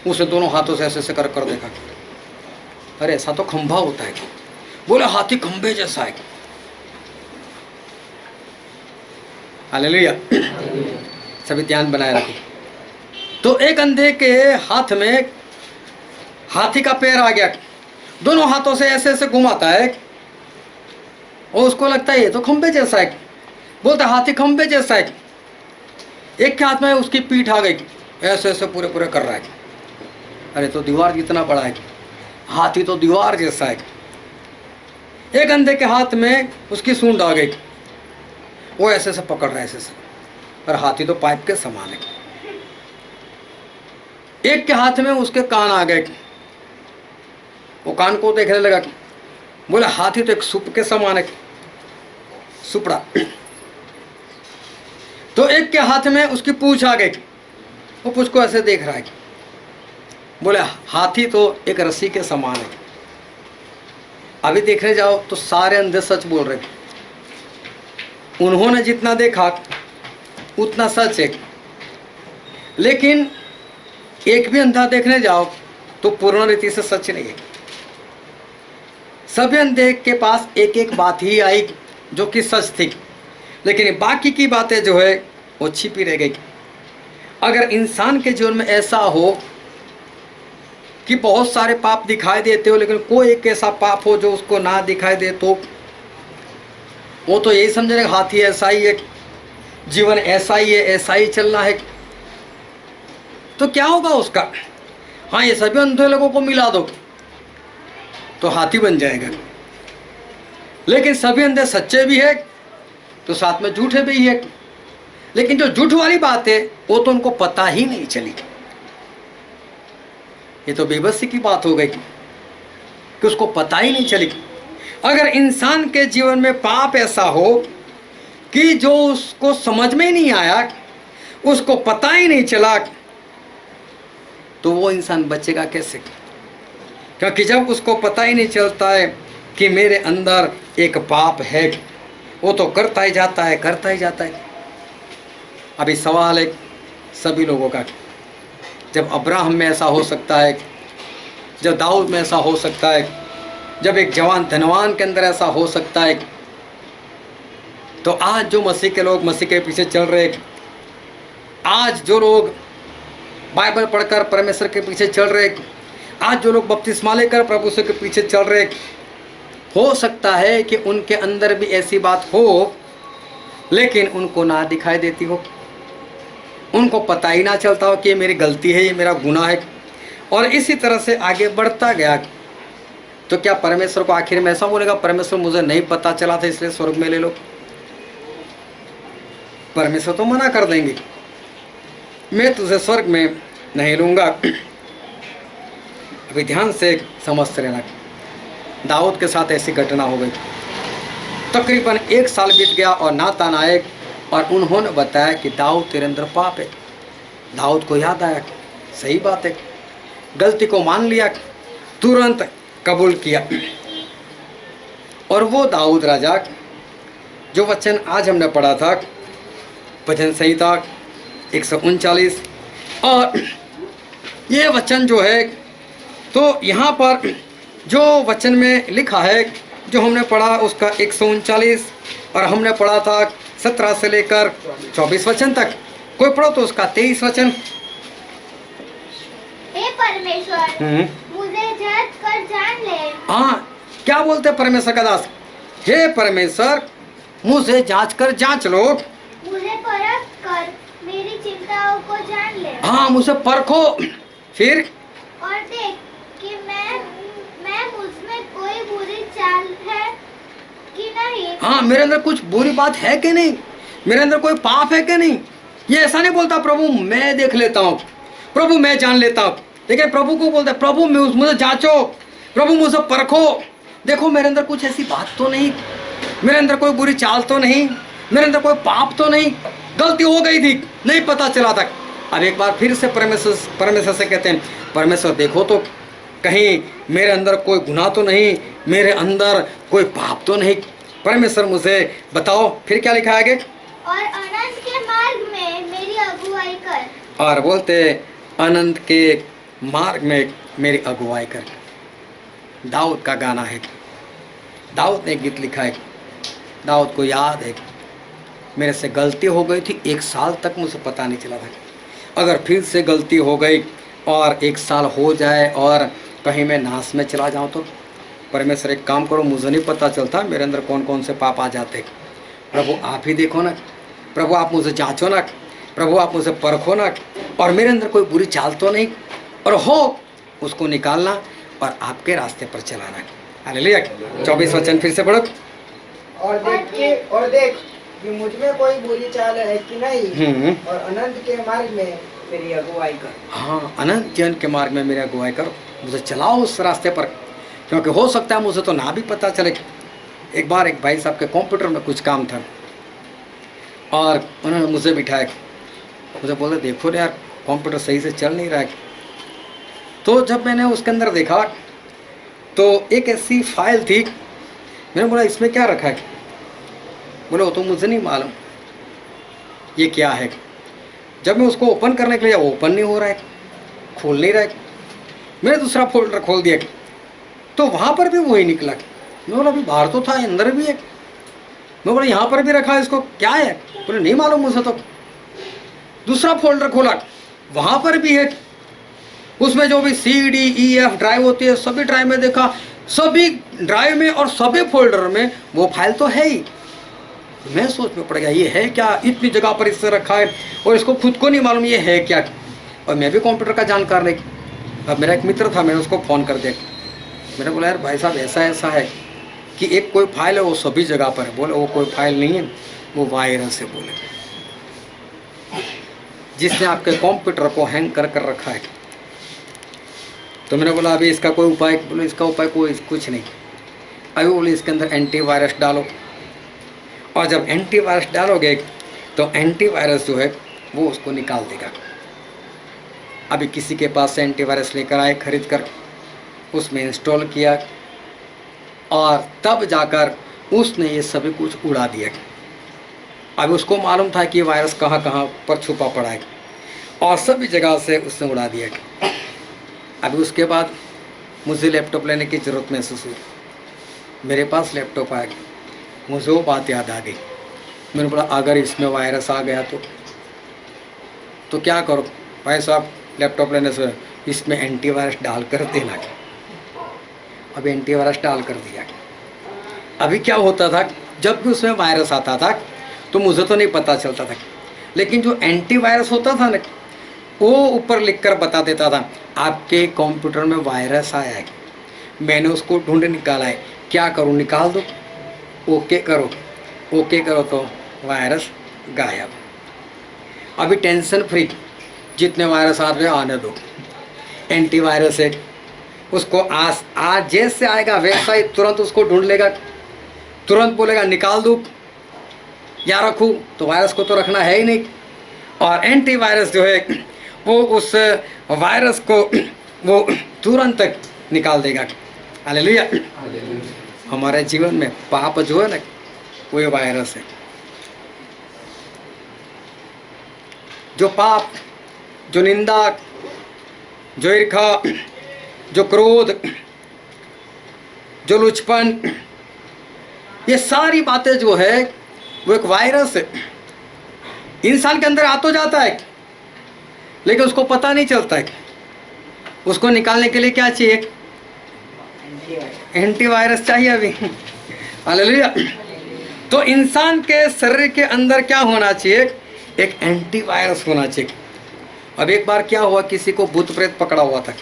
उसे दोनों हाथों से ऐसे ऐसे कर कर देखा, अरे ऐसा तो खंभा होता है। बोले हाथी खंभे जैसा है। हालेलुया, सभी ध्यान बनाए रखो। तो एक अंधे के हाथ में हाथी का पैर आ गया, दोनों हाथों से ऐसे ऐसे घुमाता है और उसको लगता है ये तो खंभे जैसा है। बोलता हाथी खंभे जैसा है। एक के हाथ में उसकी पीठ आ गई, ऐसे ऐसे पूरे पूरे कर रहा है, अरे तो दीवार जितना बड़ा है, हाथी तो दीवार जैसा है। एक अंधे के हाथ में उसकी सूंड आ गई, वो ऐसे ऐसे पकड़ रहा है ऐसे ऐसे, और हाथी तो पाइप के समान है। एक के हाथ में उसके कान आ गए, वो कान को देखने लगा, बोला हाथी तो एक सुप के समान है, सुपड़ा। तो एक के हाथ में उसकी पूंछ आ गई, वो पूंछ को ऐसे देख रहा है, बोले हाथी तो एक रस्सी के समान है। अभी देखने जाओ तो सारे अंधे सच बोल रहे, उन्होंने जितना देखा उतना सच है, लेकिन एक भी अंधा देखने जाओ तो पूर्ण रीति से सच नहीं है। सभी अंधे के पास एक एक बात ही आई जो कि सच थी, लेकिन बाकी की बातें जो है वो छिपी रह गई। अगर इंसान के जीवन में ऐसा हो कि बहुत सारे पाप दिखाई देते हो, लेकिन कोई एक ऐसा पाप हो जो उसको ना दिखाई दे, तो वो तो यही समझेगा हाथी ऐसा ही है, जीवन ऐसा ही है, ऐसा ही चलना है। तो क्या होगा उसका? हाँ, ये सभी अंधे लोगों को मिला दो तो हाथी बन जाएगा, लेकिन सभी अंधे सच्चे भी है तो साथ में झूठे भी है। लेकिन जो झूठ वाली बात है वो तो उनको पता ही नहीं चली। ये तो बेबसी की बात हो गई कि उसको पता ही नहीं चली। अगर इंसान के जीवन में पाप ऐसा हो कि जो उसको समझ में ही नहीं आया, उसको पता ही नहीं चला, तो वो इंसान बचेगा कैसे? क्योंकि जब उसको पता ही नहीं चलता है कि मेरे अंदर एक पाप है, वो तो करता ही जाता है, करता ही जाता है। अभी सवाल है सभी लोगों का, जब अब्राहम में ऐसा हो सकता है, जब दाऊद में ऐसा हो सकता है, जब एक जवान धनवान के अंदर ऐसा हो सकता है, तो आज जो मसीह के लोग मसीह के पीछे चल रहे, आज जो लोग बाइबल पढ़कर परमेश्वर के पीछे चल रहे, आज जो लोग बपतिस्मा लेकर प्रभु से के पीछे चल रहे, हो सकता है कि उनके अंदर भी ऐसी बात हो, लेकिन उनको ना दिखाई देती हो, उनको पता ही ना चलता हो कि ये मेरी गलती है, ये मेरा गुनाह है, और इसी तरह से आगे बढ़ता गया। तो क्या परमेश्वर को आखिर में ऐसा बोलेगा, परमेश्वर मुझे नहीं पता चला था इसलिए स्वर्ग में ले लो? परमेश्वर तो मना कर देंगे, मैं तुझे स्वर्ग में नहीं लूँगा। अभी ध्यान से समझते रहना, दाऊद के साथ ऐसी घटना हो गई। तकरीबन 1 साल बीत गया और नातान आए और उन्होंने बताया कि दाऊद तेरे अंदर पाप है। दाऊद को याद आया, सही बात है, गलती को मान लिया, तुरंत कबूल किया। और वो दाऊद राजा जो वचन आज हमने पढ़ा था, भजन संहिता 139, और ये वचन जो है, तो यहाँ पर जो वचन में लिखा है, जो हमने पढ़ा उसका 139, और हमने पढ़ा था 17 से लेकर 24 वचन तक। कोई पढ़ो तो उसका 23 वचन। हे परमेश्वर, मुझे जांच कर जान ले। हाँ, क्या बोलते हैं परमेश्वर का दास? हे परमेश्वर, मुझे जांच कर जांच लो, मुझे परख कर मेरी चिंताओं को जान ले। हाँ, मुझे परखो, फिर और देख कि मैं मुझमें कोई बुरी चाल है कि नहीं। हाँ, मेरे अंदर कुछ बुरी बात है कि नहीं, मेरे अंदर कोई पाप है कि नहीं। ये ऐसा नहीं बोलता प्रभु मैं देख लेता हूँ, प्रभु मैं जान लेता हूँ, लेकिन प्रभु को बोलता है प्रभु मुझे जांचो, प्रभु मुझे परखो, देखो मेरे अंदर कुछ ऐसी बात तो नहीं, मेरे अंदर कोई बुरी चाल तो नहीं, मेरे अंदर कोई पाप तो नहीं, गलती हो गई थी, नहीं पता चला था। अब एक बार फिर से परमेश्वर से कहते हैं, परमेश्वर देखो तो कहीं मेरे अंदर कोई गुनाह तो नहीं, मेरे अंदर कोई पाप तो नहीं, परमेश्वर मुझे बताओ। फिर क्या लिखा है आगे? और अनंत के मार्ग में मेरी अगुवाई कर। और बोलते अनंत के मार्ग में मेरी अगुवाई कर। दाऊद का गाना है, दाऊद ने गीत लिखा है। दाऊद को याद है मेरे से गलती हो गई थी, 1 साल तक मुझे पता नहीं चला था, अगर फिर से गलती हो गई और 1 साल हो जाए और कहीं मैं नाश में चला जाऊं तो परमेश्वर एक काम करो, मुझे नहीं पता चलता मेरे अंदर कौन कौन से पाप आ जाते, प्रभु आप ही देखो ना, प्रभु आप मुझे जांचो ना, प्रभु आप मुझे परखो ना, और मेरे अंदर कोई बुरी चाल तो नहीं, और हो उसको निकालना और आपके रास्ते पर चलाना। हालेलुया। 24 वचन फिर से पढ़ो। और देख कि मुझ में कोई बुरी चाल है कि नहीं, और अनंत के मार्ग में मेरी अगुवाई कर। हाँ, अनंत जीवन के मार्ग में मेरी अगुवाई करो, मुझे चलाओ उस रास्ते पर, क्योंकि हो सकता है मुझे तो ना भी पता चले। एक बार एक भाई साहब के कंप्यूटर में कुछ काम था और उन्होंने मुझे बिठाया, मुझे बोले देखो रे यार कंप्यूटर सही से चल नहीं रहा है। तो जब मैंने उसके अंदर देखा तो एक ऐसी फाइल थी, मैंने बोला इसमें क्या रखा है? बोले वो तो मुझे नहीं मालूम ये क्या है। जब मैं उसको ओपन करने के लिए ओपन नहीं हो रहा है, खोल नहीं रहा है। मैंने दूसरा फोल्डर खोल दिया तो वहाँ पर भी वही निकला। मैं बोला अभी बाहर तो था, अंदर भी है। मैं बोला यहाँ पर भी रखा है, इसको क्या है? बोले नहीं मालूम मुझे तो। दूसरा फोल्डर खोला, वहाँ पर भी है। उसमें जो भी CD, E, F ड्राइव होती है, सभी ड्राइव में देखा, सभी ड्राइव में और सभी फोल्डर में वो फाइल तो है ही। मैं सोच में पड़ गया ये है क्या, इतनी जगह पर इससे रखा है और इसको खुद को नहीं मालूम ये है क्या। और मैं भी कंप्यूटर का जानकार नहीं। अब मेरा एक मित्र था, मैंने उसको फ़ोन कर दिया। मैंने बोला यार भाई साहब ऐसा ऐसा है कि एक कोई फाइल है वो सभी जगह पर है। बोले वो कोई फाइल नहीं है, वो वायरस है। बोले जिसने आपके कंप्यूटर को हैंग कर कर रखा है। तो मैंने बोला अभी इसका कोई उपाय? बोले इसका उपाय कोई कुछ नहीं। अभी बोले इसके अंदर एंटीवायरस डालो, और जब एंटीवायरस डालोगे तो एंटीवायरस जो है वो उसको निकाल देगा। अभी किसी के पास से एंटीवायरस लेकर आए खरीद कर, उसमें इंस्टॉल किया और तब जाकर उसने ये सभी कुछ उड़ा दिया। अभी उसको मालूम था कि ये वायरस कहाँ कहाँ पर छुपा पड़ा है और सभी जगह से उसने उड़ा दिया। अभी उसके बाद मुझे लैपटॉप लेने की ज़रूरत महसूस हुई। मेरे पास लैपटॉप आ गया, मुझे वो बात याद आ गई। मैंने बोला अगर इसमें वायरस आ गया तो क्या करो? भाई साहब लैपटॉप लेने से इसमें एंटीवायरस डाल कर देना। अब एंटीवायरस डाल कर दिया। अभी क्या होता था, जब भी उसमें वायरस आता था तो मुझे तो नहीं पता चलता था, लेकिन जो एंटीवायरस होता था ना वो ऊपर लिखकर बता देता था आपके कंप्यूटर में वायरस आया है। मैंने उसको ढूंढ निकाला है, क्या करूँ? निकाल दो, ओके करो, ओके करो तो वायरस गायब। अभी टेंशन फ्री, जितने वायरस आ रहे आने दो। एंटीवायरस है, उसको आज जैसे आएगा वैसा ही तुरंत उसको ढूंढ लेगा, तुरंत बोलेगा निकाल दूँ या रखूँ, तो वायरस को तो रखना है ही नहीं। और एंटीवायरस जो है वो उस वायरस को वो तुरंत निकाल देगा। हालेलुया। हमारे जीवन में पाप जो है ना वो वायरस है। जो पाप, जो निंदा, जो ईर्ष्या, जो क्रोध, जो लुचपन, ये सारी बातें जो है वो एक वायरस है। इंसान के अंदर आ तो जाता है लेकिन उसको पता नहीं चलता है। उसको निकालने के लिए क्या चाहिए? एंटीवायरस चाहिए अभी। हालेलुया। तो इंसान के शरीर के अंदर क्या होना चाहिए? एक एंटीवायरस होना चाहिए। अब एक बार क्या हुआ, किसी को भूत प्रेत पकड़ा हुआ था,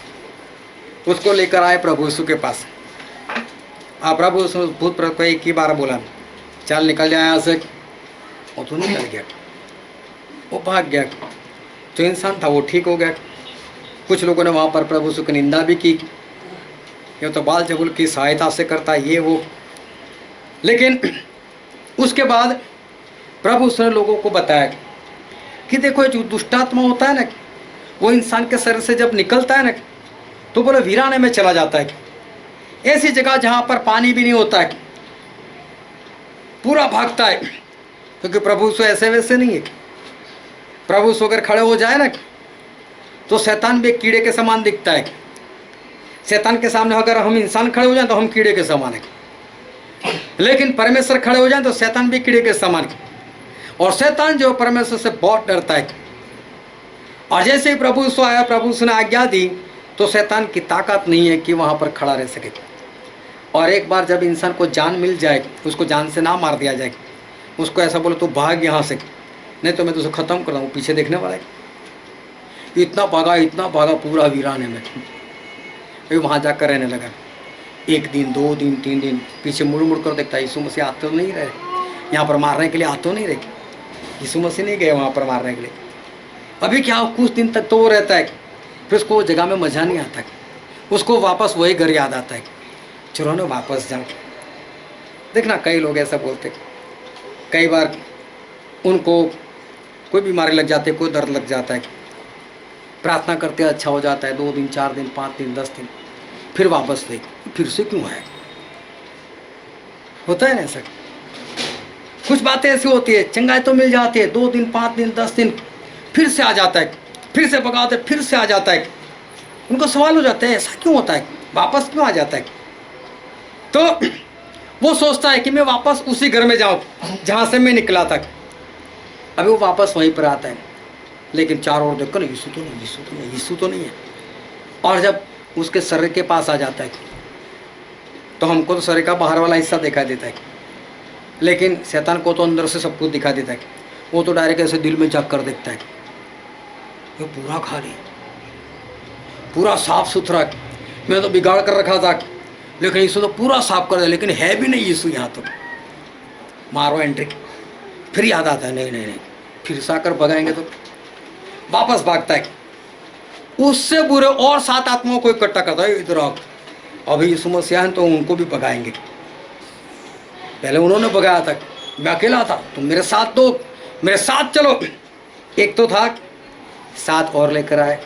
उसको लेकर आए प्रभु यीशु के पास। प्रभु यीशु भूत प्रेत को एक ही बार बोला चल निकल जाए यहाँ से, वो तो निकल गया, वो भाग गया। जो इंसान था वो ठीक हो गया। कुछ लोगों ने वहाँ पर प्रभु यीशु की निंदा भी की, ये तो बाल जबुल की सहायता से करता है ये वो। लेकिन उसके बाद प्रभु उसने लोगों को बताया कि देखो जो दुष्टात्मा होता है ना वो इंसान के शरीर से जब निकलता है ना तो बोले वीराने में चला जाता है। ऐसी जगह जहाँ पर पानी भी नहीं होता है, पूरा भागता है। क्योंकि प्रभु यीशु ऐसे वैसे नहीं है। प्रभु यीशु अगर खड़े हो जाए ना तो शैतान भी एक कीड़े के समान दिखता है। शैतान के सामने अगर हम इंसान खड़े हो जाएं तो हम कीड़े के समान है, लेकिन परमेश्वर खड़े हो जाएं तो शैतान भी कीड़े के समान है। और शैतान जो परमेश्वर से बहुत डरता है। और जैसे ही प्रभु यीशु आया, प्रभु यीशु ने आज्ञा दी तो शैतान की ताकत नहीं है कि वहाँ पर खड़ा रह सके। और एक बार जब इंसान को जान मिल जाए, उसको जान से ना मार दिया जाए, उसको ऐसा बोलो तू भाग यहाँ से नहीं तो मैं तुझे ख़त्म कर दूँ, पीछे देखने वाला है। इतना भागा पूरा वीराने में। फिर वहाँ जाकर रहने लगा। एक दिन, 2 दिन, 3 दिन पीछे मुड़ मुड़ कर देखता है यीशु मसीह आते तो नहीं रहे, यहाँ पर मारने के लिए आते तो नहीं रहे। यीशु मसीह नहीं गए वहाँ पर मारने के लिए। अभी क्या कुछ दिन तक तो वो रहता है, फिर उसको वो जगह में मज़ा नहीं आता है, उसको वापस वही घर याद आता है, चलो ना वापस जाओ। देखना कई लोग ऐसा बोलते, कई बार उनको कोई बीमारी लग जाती है, कोई दर्द लग जाता है, प्रार्थना करते अच्छा हो जाता है, 2 दिन 4 दिन 5 दिन 10 दिन, फिर वापस से फिर से क्यों आए? होता है ना ऐसा। कुछ बातें ऐसी होती है, चंगाई तो मिल जाती है, 2 दिन 5 दिन 10 दिन, फिर से आ जाता है, फिर से भगाते फिर से आ जाता है। उनको सवाल हो जाता है ऐसा क्यों होता है, वापस क्यों आ जाता है? तो वो सोचता है कि मैं वापस उसी घर में जाऊं जहां से मैं निकला था। अभी वो वापस वहीं पर आता है, लेकिन चारों ओर देखकर यीशु तो नहीं, यीशु तो नहीं, यीशु तो नहीं है। और जब उसके शरीर के पास आ जाता है तो हमको तो शरीर का बाहर वाला हिस्सा दिखाई देता है, लेकिन शैतान को तो अंदर से सब कुछ दिखा देता है। वो तो डायरेक्ट ऐसे दिल में झाँक कर देखता है, ये पूरा खाली, पूरा साफ सुथरा, मैं तो बिगाड़ कर रखा था, लेकिन यीशु तो पूरा साफ कर दिया, लेकिन है भी नहीं यीशु यहाँ तो। मारो एंट्री। फिर याद आता है नहीं नहीं नहीं, फिर से आकर भगाएंगे तो वापस भागता है। उससे बुरे और 7 आत्माओं को इकट्ठा करता है, इधर आओ, अभी यीशु मसीह हैं तो उनको भी भगाएंगे। पहले उन्होंने भगाया था, मैं अकेला था, तुम मेरे साथ दो, मेरे साथ चलो। एक तो था, 7 और लेकर आए,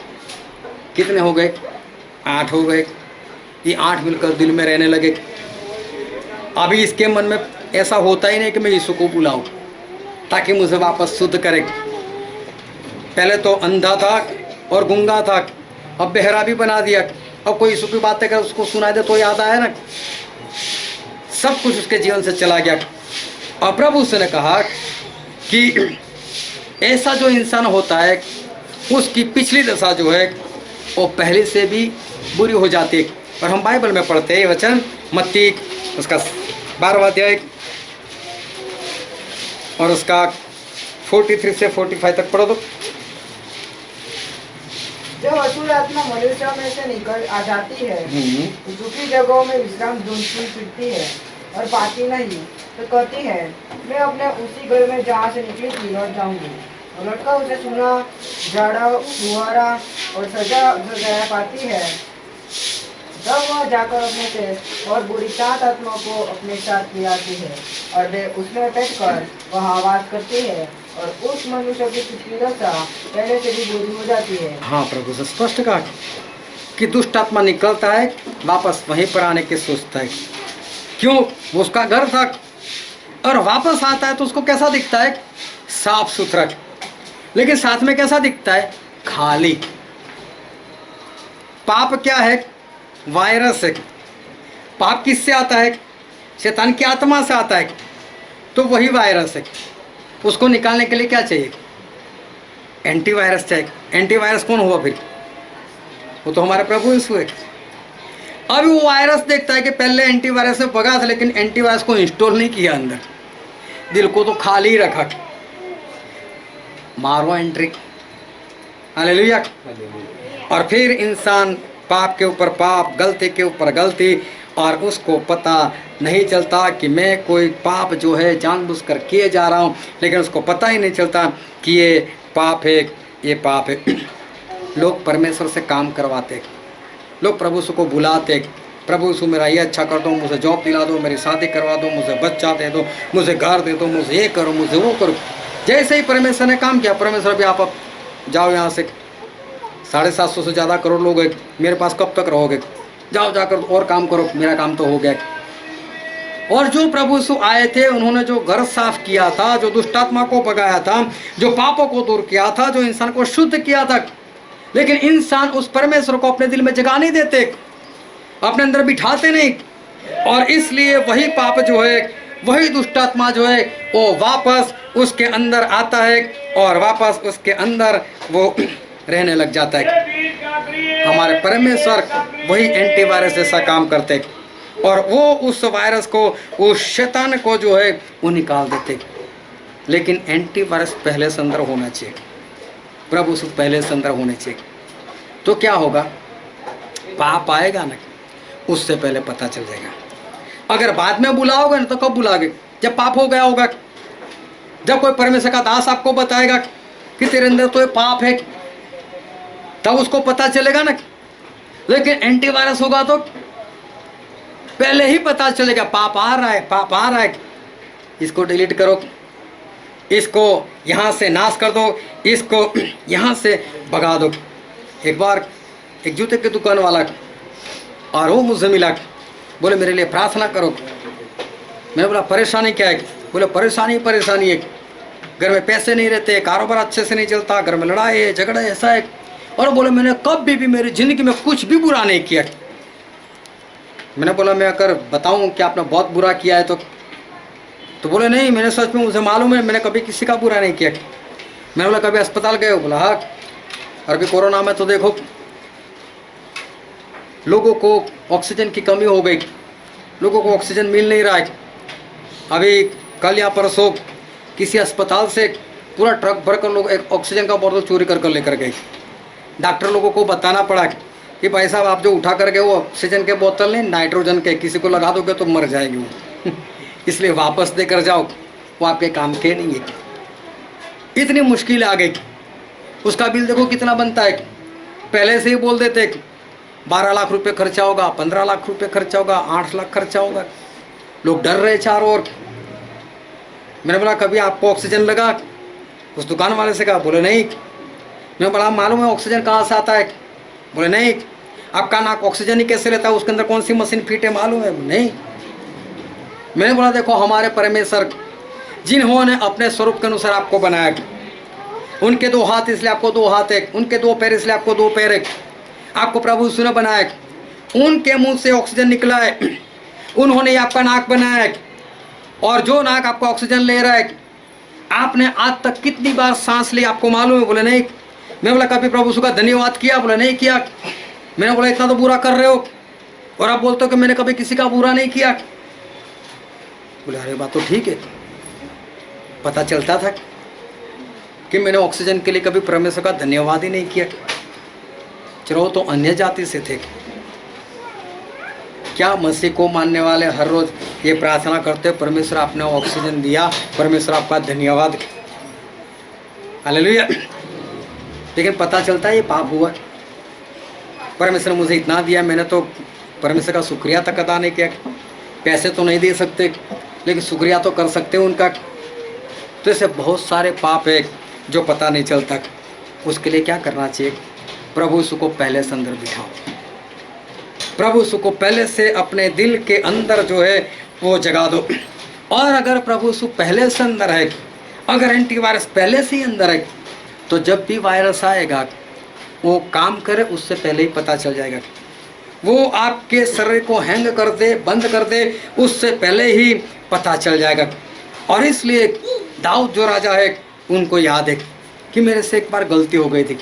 कितने हो गए? 8 हो गए। ये 8 मिलकर दिल में रहने लगे। अभी इसके मन में ऐसा होता ही नहीं कि मैं यीशु को बुलाऊं ताकि मुझे वापस शुद्ध करे। पहले तो अंधा था और गूंगा था, अब बहरा भी बना दिया। अब कोई यीशु की बातें कर उसको सुना दे तो याद आया ना, सब कुछ उसके जीवन से चला गया। और प्रभु उसने कहा कि ऐसा जो इंसान होता है उसकी पिछली दशा जो है वो पहले से भी बुरी हो जाती है। और हम बाइबल में पढ़ते हैं वचन, मत्ती उसका 12वां अध्याय और उसका 43 से 45 तक पढ़ो तो। जब अशुद्ध आत्मा मनुष्य में से निकल आ जाती है तो दुखी जगहों में विश्राम ढूंढती फिरती है और पाती नहीं, तो कहती है मैं अपने उसी घर में जहाँ से निकली थी लौट जाऊंगी। और लौटकर उसे सुना, झाड़ा फुहारा और सजाया पाती है। तब वह जाकर अपने से और बुरी 7 आत्माओं को अपने साथ ले आती है और वे उसमें बैठकर वह आवाज करती है और उस मनुष्य की पिछली दशा पहले से भी बुरी हो जाती है। हाँ, प्रभु से स्पष्ट कहा कि दुष्ट आत्मा निकलता है, वापस वहीं पर आने की सोचता है। क्यों? वो उसका घर था और वापस आता है तो उसको कैसा दिखता है? साफ सुथरा, लेकिन साथ में कैसा दिखता है? खाली। पाप क्या है? वायरस है। पाप किससे आता है? शैतान की आत्मा से आता है। तो वही वायरस है, उसको निकालने के लिए क्या चाहिए? एंटीवायरस चाहिए। एंटीवायरस कौन हुआ फिर? वो तो हमारे प्रभु यीशु है। अब वो वायरस देखता है कि पहले एंटीवायरस में भगा था, लेकिन एंटीवायरस को इंस्टॉल नहीं किया अंदर, दिल को तो खाली रखा। मारो एंट्री, हालेलुया। और फिर इंसान पाप के ऊपर पाप, गलती के ऊपर गलती, और उसको पता नहीं चलता कि मैं कोई पाप जो है जानबूझकर किए जा रहा हूँ, लेकिन उसको पता ही नहीं चलता कि ये पाप है, ये पाप है। लोग परमेश्वर से काम करवाते, लोग प्रभु यीशु को बुलाते, प्रभु यीशु मेरा ये अच्छा कर दो, मुझे जॉब दिला दो, मेरी शादी करवा दो, मुझे बच्चा दे दो, मुझे घर दे दो, मुझे ये करो, मुझे वो करो। जैसे ही परमेश्वर ने काम किया, परमेश्वर भी आप जाओ यहाँ से, 750 से ज़्यादा करोड़ लोग हैं, मेरे पास कब तक रहोगे? जाओ जाकर और काम करो, मेरा काम तो हो गया। और जो प्रभु यीशु आए थे, उन्होंने जो घर साफ किया था, जो दुष्टात्मा को भगाया था, जो पापों को दूर किया था, जो इंसान को शुद्ध किया था, लेकिन इंसान उस परमेश्वर को अपने दिल में जगा नहीं देते, अपने अंदर बिठाते नहीं, और इसलिए वही पाप जो है, वही दुष्टात्मा जो है, वो वापस उसके अंदर आता है और वापस उसके अंदर वो रहने लग जाता है। हमारे परमेश्वर वही एंटीवायरस जैसा काम करते और वो उस वायरस को, उस शैतान को जो है वो निकाल देते। लेकिन एंटीवायरस पहले से अंदर होना चाहिए, प्रभु से पहले से अंदर होने चाहिए। तो क्या होगा? पाप आएगा ना, उससे पहले पता चल जाएगा। अगर बाद में बुलाओगे ना, तो कब बुलाओगे? जब पाप हो गया होगा, जब कोई परमेश्वर का दास आपको बताएगा कि तेरे अंदर तो ये पाप है, तब उसको पता चलेगा ना। लेकिन एंटीवायरस होगा तो पहले ही पता चलेगा पाप आ रहा है, पाप आ रहा है, इसको डिलीट करो, इसको यहाँ से नाश कर दो, इसको यहाँ से भगा दो। एक बार एक जूते की दुकान वाला और वो मुझसे मिला, बोले मेरे लिए प्रार्थना करो। मैंने बोला परेशानी क्या है? बोले परेशानी परेशानी है, घर में पैसे नहीं रहते, कारोबार अच्छे से नहीं चलता, घर में लड़ाई है, झगड़ा ऐसा है। और बोले मैंने कभी भी मेरी ज़िंदगी में कुछ भी बुरा नहीं किया। मैंने बोला मैं अगर बताऊं कि आपने बहुत बुरा किया है तो बोले नहीं, मैंने सच में, मुझे मालूम है मैंने कभी किसी का बुरा नहीं किया। मैंने बोला कभी अस्पताल गए हो? बोला हाँ। और अभी कोरोना में तो देखो लोगों को ऑक्सीजन की कमी हो गई, लोगों को ऑक्सीजन मिल नहीं रहा है। अभी कल या परसों किसी अस्पताल से पूरा ट्रक भरकर लोग एक ऑक्सीजन का बोतल चोरी कर लेकर गए। डॉक्टर लोगों को बताना पड़ा कि भाई साहब आप जो उठा कर गए वो ऑक्सीजन के बोतल नहीं, नाइट्रोजन के, किसी को लगा दोगे तो मर जाएगी वो इसलिए वापस देकर जाओ, वो आपके काम के नहीं है। इतनी मुश्किल आ गई। उसका बिल देखो कितना बनता है। पहले से ही बोल देते 12 लाख रुपए खर्चा होगा, 15 लाख रुपए खर्चा होगा, 8 लाख खर्चा होगा। लोग डर रहे चारों ओर। मैंने बोला कभी आपको ऑक्सीजन लगा? उस दुकान वाले से कहा, बोले नहीं। मैं बोला मालूम है ऑक्सीजन कहाँ से आता है? बोले नहीं। आपका नाक ऑक्सीजन ही कैसे लेता है? उसके अंदर कौन सी मशीन फिट है मालूम है? नहीं। मैंने बोला देखो हमारे परमेश्वर जिन्होंने अपने स्वरूप के अनुसार आपको बनाया, उनके 2 हाथ इसलिए आपको 2 हाथ है, उनके 2 पैर इसलिए आपको 2 पैर है, आपको प्रभु यीशु ने बनाया, उनके मुंह से ऑक्सीजन निकला है, उन्होंने आपका नाक बनाया है। और जो नाक आपको ऑक्सीजन ले रहा है, आपने आज तक कितनी बार सांस ली आपको मालूम है? बोले नहीं। मैं बोला कभी प्रभु यीशु का धन्यवाद किया? बोले नहीं किया। मैंने बोला इतना तो बुरा कर रहे हो और आप बोलते हो कि मैंने कभी किसी का बुरा नहीं किया। बोले अरे बात तो ठीक है। पता चलता था कि मैंने ऑक्सीजन के लिए कभी परमेश्वर का धन्यवाद ही नहीं किया। चलो तो अन्य जाति से थे, क्या मसीह को मानने वाले हर रोज ये प्रार्थना करते परमेश्वर आपने ऑक्सीजन दिया, परमेश्वर आपका धन्यवाद, हालेलुया। लेकिन पता चलता है ये पाप हुआ। परमेश्वर ने मुझे इतना दिया, मैंने तो परमेश्वर का शुक्रिया तक अदा नहीं किया। पैसे तो नहीं दे सकते लेकिन शुक्रिया तो कर सकते हैं उनका। तो ऐसे बहुत सारे पाप है जो पता नहीं चलता। उसके लिए क्या करना चाहिए? प्रभु यीशु को पहले से अंदर बिठाओ, प्रभु यीशु को पहले से अपने दिल के अंदर जो है वो जगा दो। और अगर प्रभु यीशु पहले से अंदर है, अगर एंटीवायरस पहले से ही अंदर है, तो जब भी वायरस आएगा वो काम करे उससे पहले ही पता चल जाएगा। वो आपके शरीर को हैंग कर दे, बंद कर दे, उससे पहले ही पता चल जाएगा। और इसलिए दाऊद जो राजा है उनको याद है कि मेरे से एक बार गलती हो गई थी।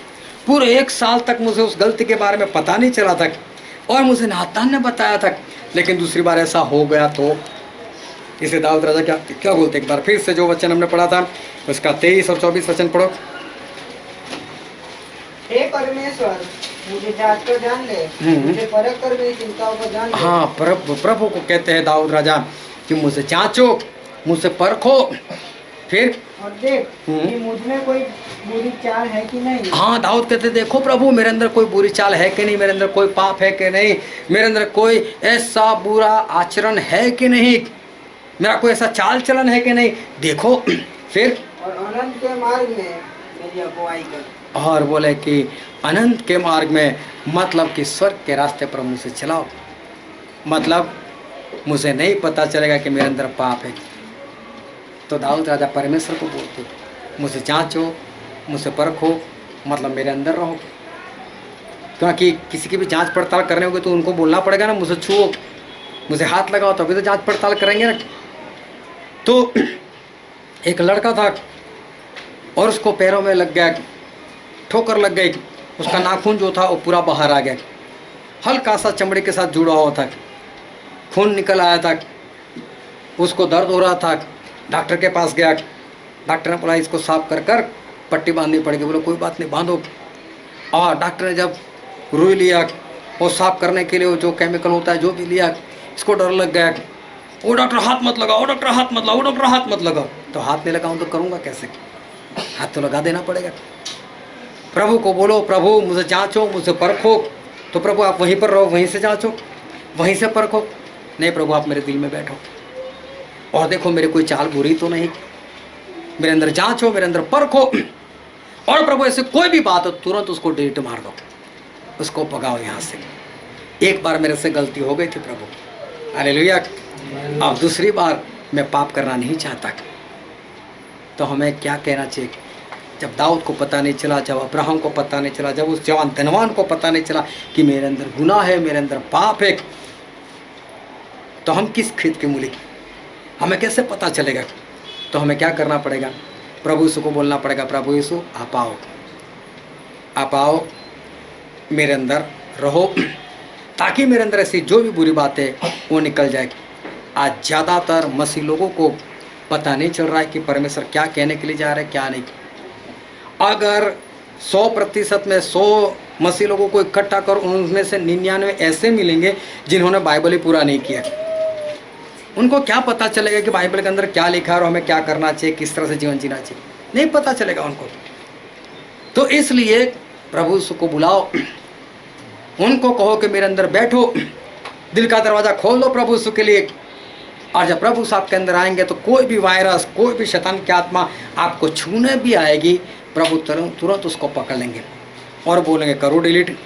पूरे 1 साल तक मुझे उस गलती के बारे में पता नहीं चला था और मुझे नातान ने बताया था, लेकिन दूसरी बार ऐसा हो गया तो इसे दाऊद राजा क्या बोलते? एक बार फिर से जो वचन हमने पढ़ा था उसका 23 और 24 वचन पढ़ो। हे परमेश्वर मुझे जांच कर जान ले, मुझे परख कर मेरी चिंताओं को जान ले। हाँ, प्रभु को कहते हैं दाऊद राजा कि मुझे जांचो, मुझसे परखो, फिर और देख कि मुझ में कोई बुरी चाल है कि नहीं। हाँ, दाऊद कहते देखो प्रभु मेरे अंदर कोई बुरी चाल है कि नहीं, मेरे अंदर कोई पाप है कि नहीं, मेरे अंदर कोई ऐसा बुरा आचरण है कि नहीं, मेरा कोई ऐसा चाल चलन है कि नहीं, देखो। फिर और अनंत के मार्ग में मेरी अगुवाई कर। और बोले कि अनंत के मार्ग में मतलब कि स्वर्ग के रास्ते पर मुझसे चलाओ। मतलब मुझे नहीं पता चलेगा कि मेरे अंदर पाप है। तो दाऊद राजा परमेश्वर को बोलते मुझे जांचो, मुझसे परखो, मतलब मेरे अंदर रहो। क्योंकि किसी की भी जांच पड़ताल करने होगी तो उनको बोलना पड़ेगा ना, मुझे छुओ, मुझे हाथ लगाओ, तभी तो जांच पड़ताल करेंगे ना। तो एक लड़का था और उसको पैरों में लग गया, ठोकर लग गई, उसका नाखून जो था वो पूरा बाहर आ गया, हल्का सा चमड़ी के साथ जुड़ा हुआ था, खून निकल आया था, उसको दर्द हो रहा था। डॉक्टर के पास गया, डॉक्टर ने बोला इसको साफ कर कर पट्टी बांधनी पड़ेगी। बोले कोई बात नहीं, बांधो। और डॉक्टर ने जब रुई लिया वो साफ करने के लिए वो जो केमिकल होता है जो भी लिया, इसको डर लग गया। वो डॉक्टर हाथ मत लगाओ, वो डॉक्टर हाथ मत लगाओ, वो डॉक्टर हाथ मत लगाओ। तो हाथ नहीं लगाऊँ तो करूँगा कैसे? हाथ तो लगा देना पड़ेगा। प्रभु को बोलो प्रभु मुझे जांचो, मुझे परखो। तो प्रभु आप वहीं पर रहो, वहीं से जांचो, वहीं से परखो। नहीं प्रभु आप मेरे दिल में बैठो और देखो मेरे कोई चाल बुरी तो नहीं, मेरे अंदर जांचो, मेरे अंदर परखो, और प्रभु ऐसे कोई भी बात हो तुरंत उसको डिलीट मार दो, उसको भगाओ यहाँ से। एक बार मेरे से गलती हो गई थी प्रभु, हालेलुया, अब दूसरी बार मैं पाप करना नहीं चाहता। तो हमें क्या कहना चाहिए? जब दाऊद को पता नहीं चला, जब अब्राहम को पता नहीं चला, जब उस जवान धनवान को पता नहीं चला कि मेरे अंदर गुनाह है, मेरे अंदर पाप है, तो हम किस खेत के मूली? हमें कैसे पता चलेगा? तो हमें क्या करना पड़ेगा? प्रभु यीशु को बोलना पड़ेगा, प्रभु यीशु आप आओ, मेरे अंदर रहो, ताकि मेरे अंदर ऐसी जो भी बुरी बातें वो निकल जाए। आज ज़्यादातर मसीह लोगों को पता नहीं चल रहा है कि परमेश्वर क्या कहने के लिए जा रहे हैं, क्या नहीं। अगर 100% में 100 मसीह लोगों को इकट्ठा कर, उनमें से 99 ऐसे मिलेंगे जिन्होंने बाइबल ही पूरा नहीं किया। उनको क्या पता चलेगा कि बाइबल के अंदर क्या लिखा है और हमें क्या करना चाहिए, किस तरह से जीवन जीना चाहिए? नहीं पता चलेगा उनको। तो इसलिए प्रभु यीशु को बुलाओ, उनको कहो कि मेरे अंदर बैठो, दिल का दरवाज़ा खोल दो प्रभु यीशु के लिए। और जब प्रभु यीशु आपके अंदर आएंगे तो कोई भी वायरस, कोई भी शैतान की आत्मा आपको छूने भी आएगी, प्रभु तुरंत उसको पकड़ लेंगे और बोलेंगे करो डिलीट,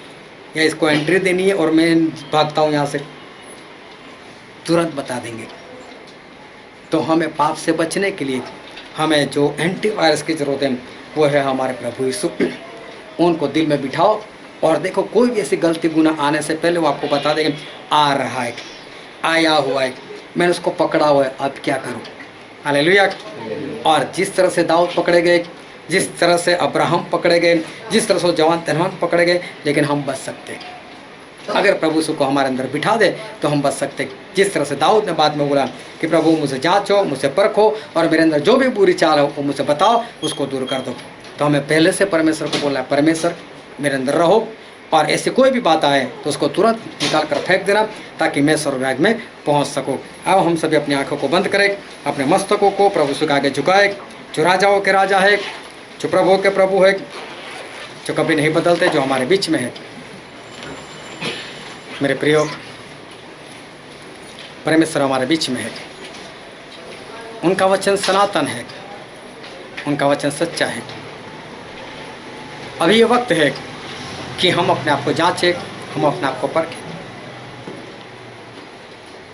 या इसको एंट्री देनी है और मैं भागता हूँ यहाँ से, तुरंत बता देंगे। तो हमें पाप से बचने के लिए हमें जो एंटीवायरस की ज़रूरत है वो है हमारे प्रभु यीशु। उनको दिल में बिठाओ और देखो, कोई भी ऐसी गलती गुनाह आने से पहले वो आपको बता देंगे आ रहा है, आया हुआ है, मैंने उसको पकड़ा हुआ है, अब क्या करूं? हालेलुया। और जिस तरह से दाऊद पकड़े गए, जिस तरह से अब्राहम पकड़े गए, जिस तरह से जवान धनवान पकड़े गए, लेकिन हम बच सकते हैं अगर प्रभु यीशु को हमारे अंदर बिठा दे तो हम बच सकते हैं। जिस तरह से दाऊद ने बाद में बोला कि प्रभु मुझे जांचो, मुझे परखो और मेरे अंदर जो भी बुरी चाल हो वो मुझे बताओ, उसको दूर कर दो। तो हमें पहले से परमेश्वर को बोलना है, परमेश्वर मेरे अंदर रहो, और ऐसी कोई भी बात आए तो उसको तुरंत निकाल कर फेंक देना, ताकि मैं स्वर्गराज में पहुंच सकूं। अब हम सभी अपनी आंखों को बंद करें, अपने मस्तकों को प्रभु यीशु के आगे झुकाए, जो राजाओं के राजा है, जो प्रभुओं के प्रभु है, जो कभी नहीं बदलते, जो हमारे बीच में है। मेरे प्रियो, परमेश्वर हमारे बीच में है, उनका वचन सनातन है, उनका वचन सच्चा है। अभी ये वक्त है कि हम अपने आप को जांचें, हम अपने आप को परखें,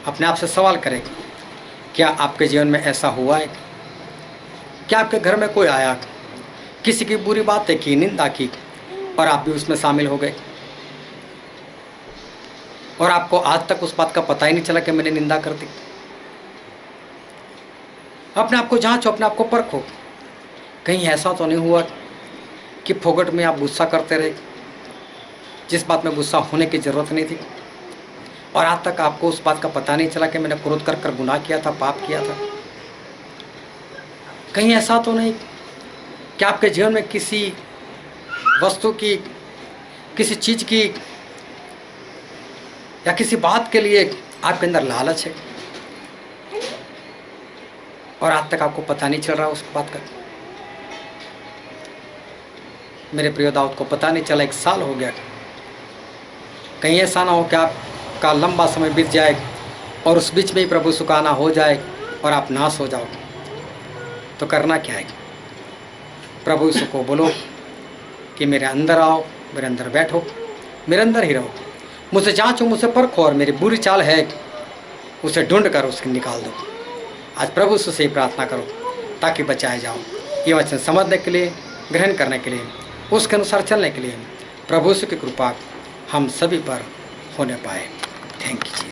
अपने आप से सवाल करें, क्या आपके जीवन में ऐसा हुआ है? क्या आपके घर में कोई आया, किसी की बुरी बातें की, निंदा की, और आप भी उसमें शामिल हो गए, और आपको आज तक उस बात का पता ही नहीं चला कि मैंने निंदा कर दी? अपने आप को जांचो, अपने आप को परखो। कहीं ऐसा तो नहीं हुआ कि फोगट में आप गुस्सा करते रहे, जिस बात में गुस्सा होने की ज़रूरत नहीं थी, और आज तक आपको उस बात का पता नहीं चला कि मैंने क्रोध कर कर गुनाह किया था, पाप किया था? कहीं ऐसा तो नहीं कि आपके जीवन में किसी वस्तु की, किसी चीज़ की या किसी बात के लिए आपके अंदर लालच है और आज तक आपको पता नहीं चल रहा उस बात का? मेरे प्रिय दाऊद को पता नहीं चला, 1 साल हो गया। कहीं ऐसा ना हो कि आपका लंबा समय बीत जाए और उस बीच में ही प्रभु सुखाना हो जाए और आप नाश हो जाओ। तो करना क्या है? प्रभु यीशु को बोलो कि मेरे अंदर आओ, मेरे अंदर बैठो, मेरे अंदर ही रहो, मुझे जांचो, मुझे परखो, और मेरी बुरी चाल है उसे ढूंढ कर उसके निकाल दो। आज प्रभु यीशु से ही प्रार्थना करो ताकि बचाए जाओ। ये वचन समझने के लिए, ग्रहण करने के लिए, उसके अनुसार चलने के लिए प्रभु यीशु की कृपा हम सभी पर होने पाए। Thank you.